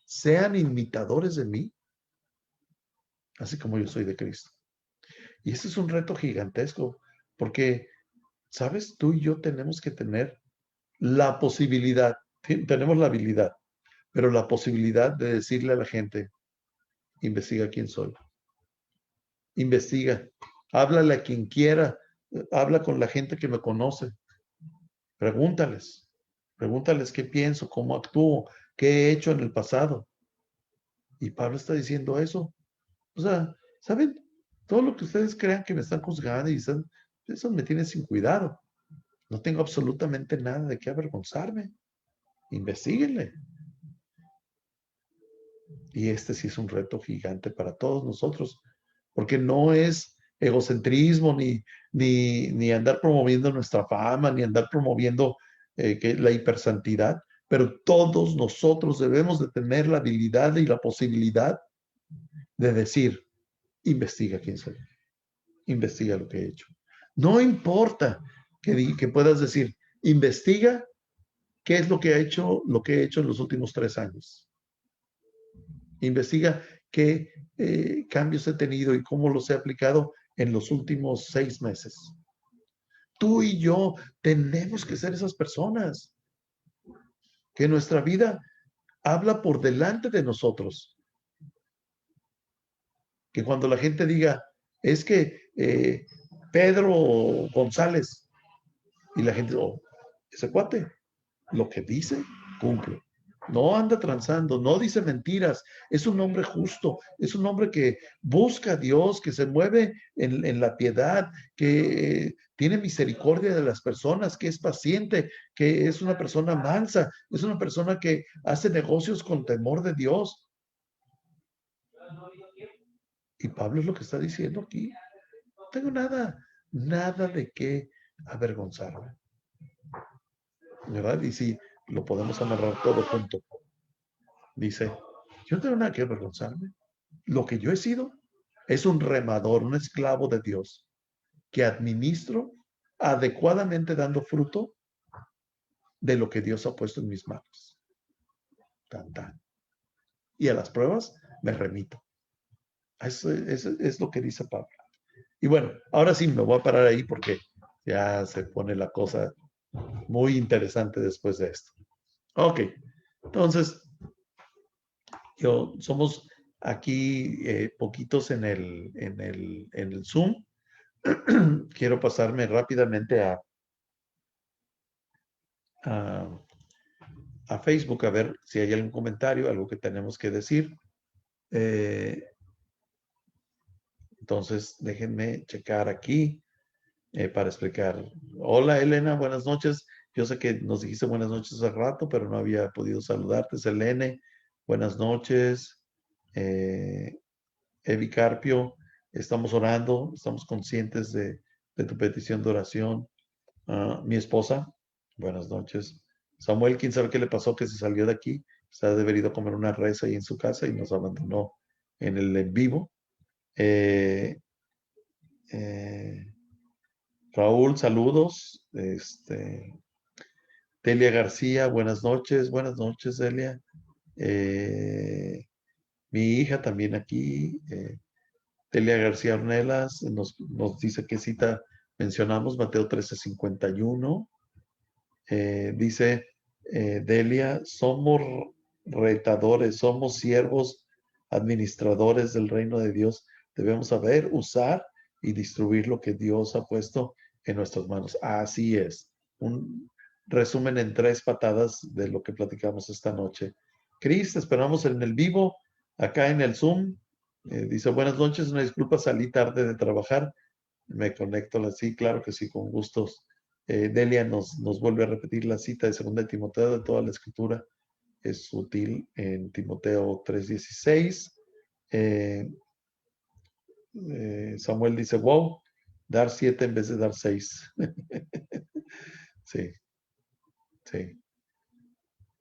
sean imitadores de mí, así como yo soy de Cristo. Y ese es un reto gigantesco, porque, ¿sabes? Tú y yo tenemos que tener la posibilidad, tenemos la habilidad, pero la posibilidad de decirle a la gente, investiga quién soy, investiga, háblale a quien quiera, habla con la gente que me conoce, pregúntales, pregúntales qué pienso, cómo actúo, qué he hecho en el pasado. Y Pablo está diciendo eso. O sea, ¿saben? Todo lo que ustedes crean que me están juzgando y están, eso me tiene sin cuidado. No tengo absolutamente nada de qué avergonzarme. Investíguenle. Y este sí es un reto gigante para todos nosotros, porque no es egocentrismo ni andar promoviendo nuestra fama, ni andar promoviendo la hipersantidad, pero todos nosotros debemos de tener la habilidad y la posibilidad de decir, investiga quién soy, investiga lo que he hecho. No importa que puedas decir, investiga qué es lo que he hecho en los últimos 3 años. Investiga qué cambios he tenido y cómo los he aplicado en los últimos 6 meses. Tú y yo tenemos que ser esas personas, que nuestra vida habla por delante de nosotros. Que cuando la gente diga, es que Pedro González, y la gente, oh, ese cuate, lo que dice, cumple. No anda transando, no dice mentiras, es un hombre justo, es un hombre que busca a Dios, que se mueve en la piedad, que tiene misericordia de las personas, que es paciente, que es una persona mansa, es una persona que hace negocios con temor de Dios. Y Pablo es lo que está diciendo aquí. No tengo nada de qué avergonzarme, ¿verdad? Y si lo podemos amarrar todo junto. Dice, yo no tengo nada que avergonzarme. Lo que yo he sido es un remador, un esclavo de Dios, que administro adecuadamente dando fruto de lo que Dios ha puesto en mis manos. Tan, tan. Y a las pruebas me remito. Eso es lo que dice Pablo. Y bueno, ahora sí me voy a parar ahí porque ya se pone la cosa muy interesante después de esto. Ok, entonces somos aquí poquitos en el Zoom. Quiero pasarme rápidamente a, a Facebook a ver si hay algún comentario, algo que tenemos que decir. Entonces, déjenme checar aquí para explicar. Hola, Elena, buenas noches. Yo sé que nos dijiste buenas noches hace rato, pero no había podido saludarte. Selene, buenas noches. Evi Carpio, estamos orando, estamos conscientes de tu petición de oración. Mi esposa, buenas noches. Samuel, quién sabe qué le pasó, que se salió de aquí. Se ha debido comer una res ahí en su casa y nos abandonó en el en vivo. Eh, eh, Raúl, saludos. Delia García, buenas noches. Buenas noches, Delia. Mi hija también aquí, Delia García Ornelas, nos dice qué cita mencionamos, Mateo 13:51. Dice Delia, somos retadores, somos siervos administradores del reino de Dios. Debemos saber usar y distribuir lo que Dios ha puesto en nuestras manos. Así es. Un resumen en 3 patadas de lo que platicamos esta noche. Cris, te esperamos en el vivo, acá en el Zoom. Dice, buenas noches, una disculpa, salí tarde de trabajar. Me conecto, sí, claro que sí, con gustos. Delia nos vuelve a repetir la cita de 2 de Timoteo de toda la escritura. Es útil en Timoteo 3:16. Eh, Samuel dice, wow, dar 7 en vez de dar 6. Sí, sí.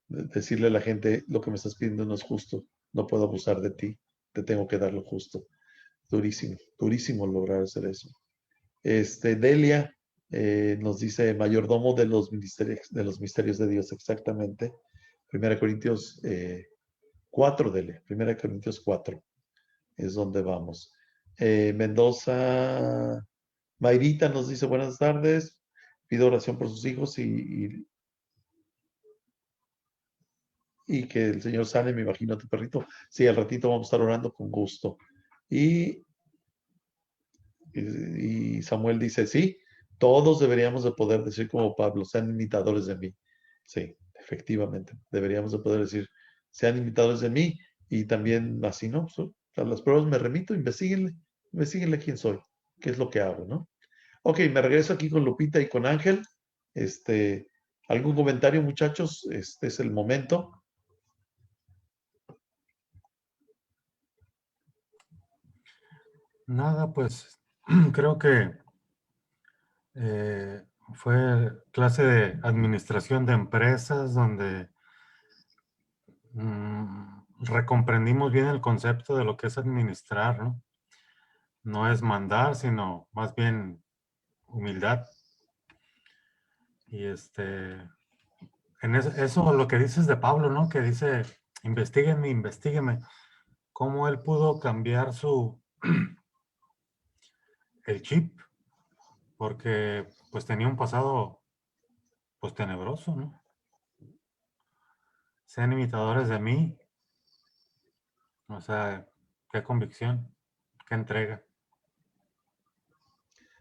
Decirle a la gente, lo que me estás pidiendo no es justo, no puedo abusar de ti, te tengo que dar lo justo. Durísimo, durísimo lograr hacer eso. Delia nos dice mayordomo de los misterios de Dios, exactamente. 1 Corintios 4, Delia. 1 Corintios 4 es donde vamos. Mendoza, Mayrita nos dice buenas tardes. Pido oración por sus hijos y que el Señor sane, me imagino, a tu perrito. Sí, al ratito vamos a estar orando con gusto. Y Y Samuel dice, sí, todos deberíamos de poder decir como Pablo, sean imitadores de mí. Sí, efectivamente, deberíamos de poder decir, sean imitadores de mí. Y también así, ¿no? A las pruebas me remito, investiguenle quién soy, qué es lo que hago, ¿no? Ok, me regreso aquí con Lupita y con Ángel. Este, ¿Algún comentario, muchachos? Este es el momento. Nada, pues creo que fue clase de administración de empresas donde recomprendimos bien el concepto de lo que es administrar, ¿no? No es mandar, sino más bien humildad. Y eso lo que dices de Pablo, ¿no? Que dice, investígueme, cómo él pudo cambiar el chip, porque pues tenía un pasado pues tenebroso, ¿no? Sean imitadores de mí, o sea, qué convicción, qué entrega.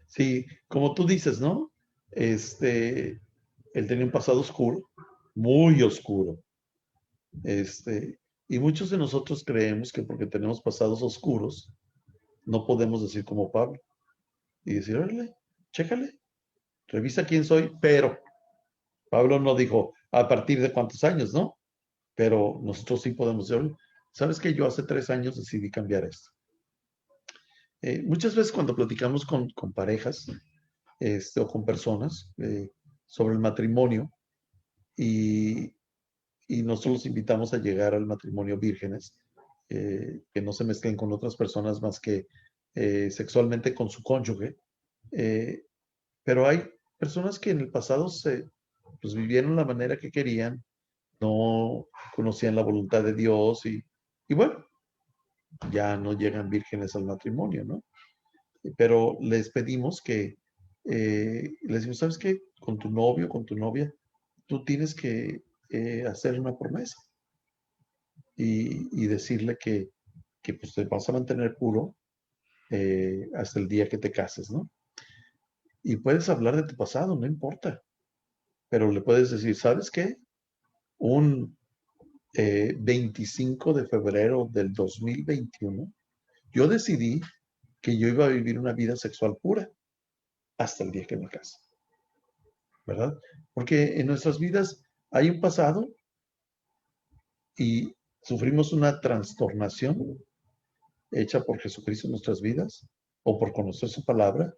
Sí, como tú dices, ¿no? Él tenía un pasado oscuro, muy oscuro. Y muchos de nosotros creemos que porque tenemos pasados oscuros, no podemos decir como Pablo y decir, órale, chécale, revisa quién soy, pero Pablo no dijo a partir de cuántos años, ¿no? Pero nosotros sí podemos decir, ¿sabes qué? Yo hace 3 años decidí cambiar esto. Muchas veces cuando platicamos con parejas o con personas sobre el matrimonio y, y nosotros los invitamos a llegar al matrimonio vírgenes, que no se mezclen con otras personas más que sexualmente con su cónyuge. Eh, pero hay personas que en el pasado pues, vivieron la manera que querían, no conocían la voluntad de Dios y bueno, ya no llegan vírgenes al matrimonio, ¿no? Pero les pedimos les decimos, ¿sabes qué? Con tu novio, con tu novia, tú tienes que hacer una promesa y decirle que pues, te vas a mantener puro hasta el día que te cases, ¿no? Y puedes hablar de tu pasado, no importa, pero le puedes decir, ¿sabes qué? Un 25 de febrero del 2021, yo decidí que yo iba a vivir una vida sexual pura hasta el día que me case, ¿verdad? Porque en nuestras vidas hay un pasado y sufrimos una trastornación hecha por Jesucristo en nuestras vidas o por conocer su palabra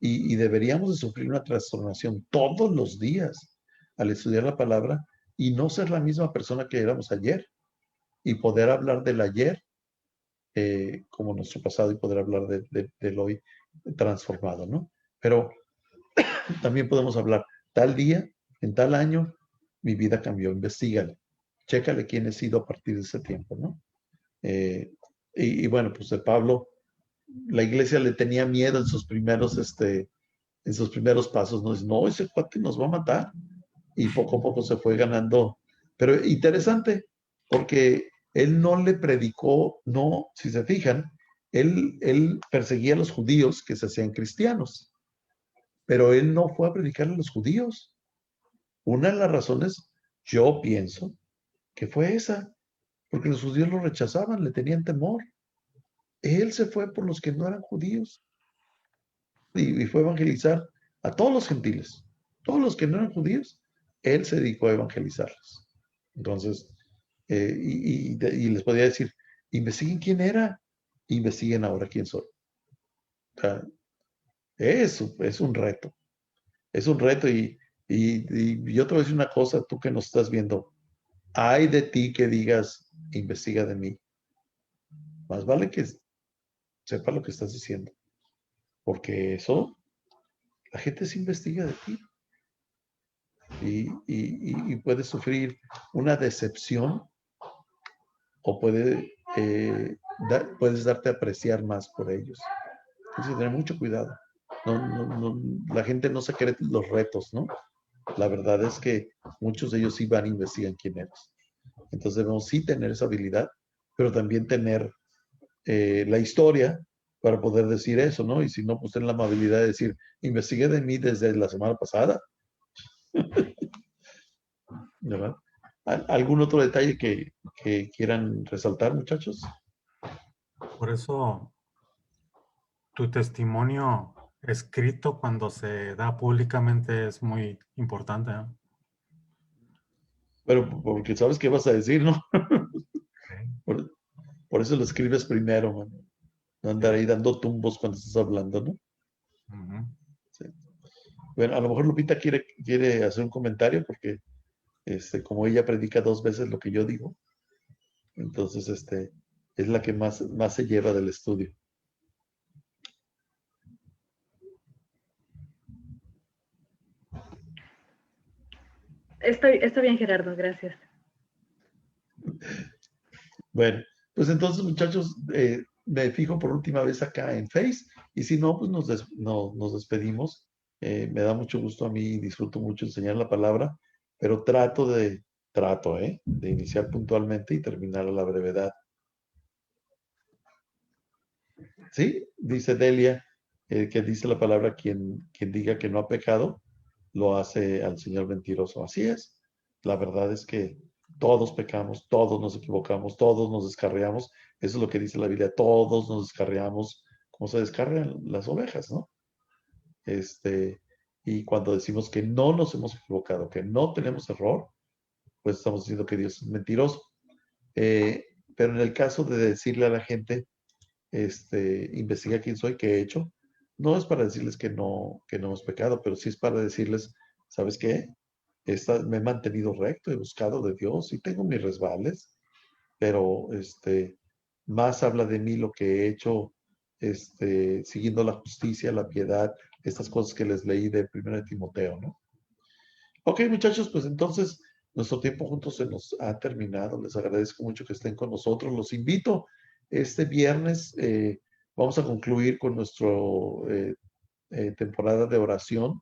y deberíamos de sufrir una transformación todos los días al estudiar la palabra y no ser la misma persona que éramos ayer y poder hablar del ayer como nuestro pasado y poder hablar del hoy transformado, ¿no? Pero también podemos hablar tal día, en tal año, mi vida cambió, investigale, chécale quién he sido a partir de ese tiempo, ¿no? Y bueno, pues de Pablo, la iglesia le tenía miedo en sus primeros pasos. No, dice, no, ese cuate nos va a matar. Y poco a poco se fue ganando. Pero interesante, porque él no le predicó, no, si se fijan, él perseguía a los judíos que se hacían cristianos, pero él no fue a predicar a los judíos. Una de las razones, yo pienso, que fue esa, porque los judíos lo rechazaban, le tenían temor. Él se fue por los que no eran judíos y fue a evangelizar a todos los gentiles, todos los que no eran judíos, él se dedicó a evangelizarlos. Entonces, y les podía decir, investiguen quién era, investiguen ahora quién soy. O sea, es un reto, es un reto y yo te voy a decir una cosa, tú que nos estás viendo, hay de ti que digas, investiga de mí. Más vale que sepa lo que estás diciendo, porque eso, la gente se investiga de ti y puedes sufrir una decepción o puedes darte a apreciar más por ellos. Entonces, tener mucho cuidado. La gente no se cree los retos, ¿no? La verdad es que muchos de ellos sí van e investigan quién eres. Entonces debemos sí tener esa habilidad, pero también tener la historia para poder decir eso, ¿no? Y si no, pues tener la amabilidad de decir, investigué de mí desde la semana pasada, ¿verdad? ¿Algún otro detalle que quieran resaltar, muchachos? Por eso tu testimonio escrito cuando se da públicamente es muy importante, ¿no? Pero porque sabes qué vas a decir, ¿no? Sí. Por, por eso lo escribes primero, man. No andar Sí. ahí dando tumbos cuando estás hablando, ¿no? Ujú. Sí. Bueno, a lo mejor Lupita quiere hacer un comentario porque como ella predica 2 veces lo que yo digo, entonces es la que más se lleva del estudio. Estoy bien, Gerardo, gracias. Bueno, pues entonces, muchachos, me fijo por última vez acá en Face y si no, pues nos despedimos. Me da mucho gusto a mí, disfruto mucho enseñar la palabra, pero de iniciar puntualmente y terminar a la brevedad. ¿Sí? Dice Delia, que dice la palabra, quien diga que no ha pecado, lo hace al Señor mentiroso. Así es. La verdad es que todos pecamos, todos nos equivocamos, todos nos descarriamos. Eso es lo que dice la Biblia, todos nos descarriamos como se descarrian las ovejas, ¿no? Y cuando decimos que no nos hemos equivocado, que no tenemos error, pues estamos diciendo que Dios es mentiroso. Eh, pero en el caso de decirle a la gente, investiga quién soy, qué he hecho. No es para decirles que no hemos pecado, pero sí es para decirles, ¿sabes qué? Me he mantenido recto, he buscado de Dios y tengo mis resbales, pero más habla de mí lo que he hecho, siguiendo la justicia, la piedad, estas cosas que les leí de 1 de Timoteo, ¿no? Ok, muchachos, pues entonces nuestro tiempo juntos se nos ha terminado. Les agradezco mucho que estén con nosotros. Los invito. Este viernes vamos a concluir con nuestra temporada de oración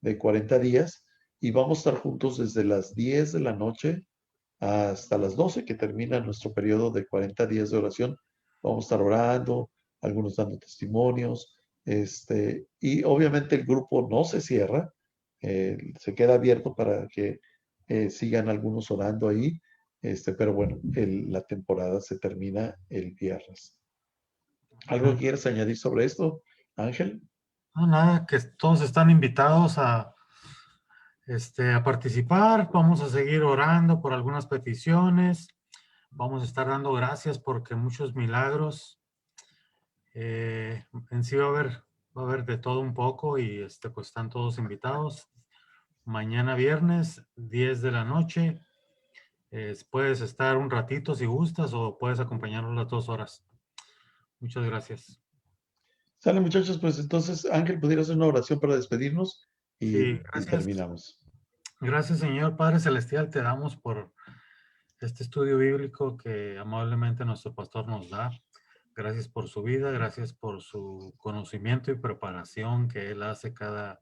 de 40 días y vamos a estar juntos desde las 10 de la noche hasta las 12 que termina nuestro periodo de 40 días de oración. Vamos a estar orando, algunos dando testimonios, y obviamente el grupo no se cierra, se queda abierto para que sigan algunos orando ahí, pero bueno, la temporada se termina el viernes. ¿Algo que quieras añadir sobre esto, Ángel? No, nada, que todos están invitados a participar. Vamos a seguir orando por algunas peticiones. Vamos a estar dando gracias porque muchos milagros. En sí va a haber de todo un poco y pues están todos invitados. Mañana viernes, 10 de la noche. Puedes estar un ratito si gustas o puedes acompañarnos las 2 horas. Muchas gracias. Sale, muchachos, pues entonces Ángel, ¿pudiera hacer una oración para despedirnos? Sí, Y gracias. terminamos. Gracias, Señor Padre Celestial, te damos por este estudio bíblico que amablemente nuestro pastor nos da. Gracias por su vida, gracias por su conocimiento y preparación que él hace cada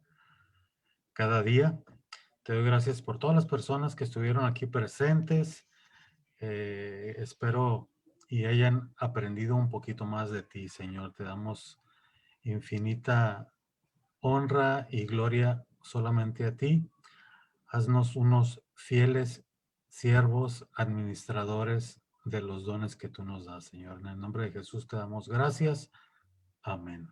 día. Te doy gracias por todas las personas que estuvieron aquí presentes. Espero y hayan aprendido un poquito más de ti, Señor. Te damos infinita honra y gloria solamente a ti. Haznos unos fieles siervos, administradores de los dones que tú nos das, Señor. En el nombre de Jesús te damos gracias. Amén.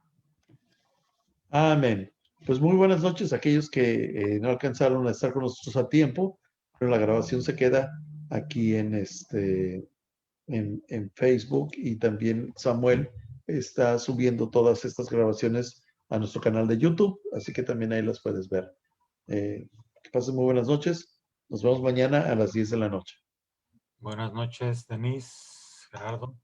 Amén. Pues muy buenas noches a aquellos que no alcanzaron a estar con nosotros a tiempo, pero la grabación se queda aquí en Facebook, y también Samuel está subiendo todas estas grabaciones a nuestro canal de YouTube, así que también ahí las puedes ver. Que pasen muy buenas noches. Nos vemos mañana a las 10 de la noche. Buenas noches, Denise, Gerardo.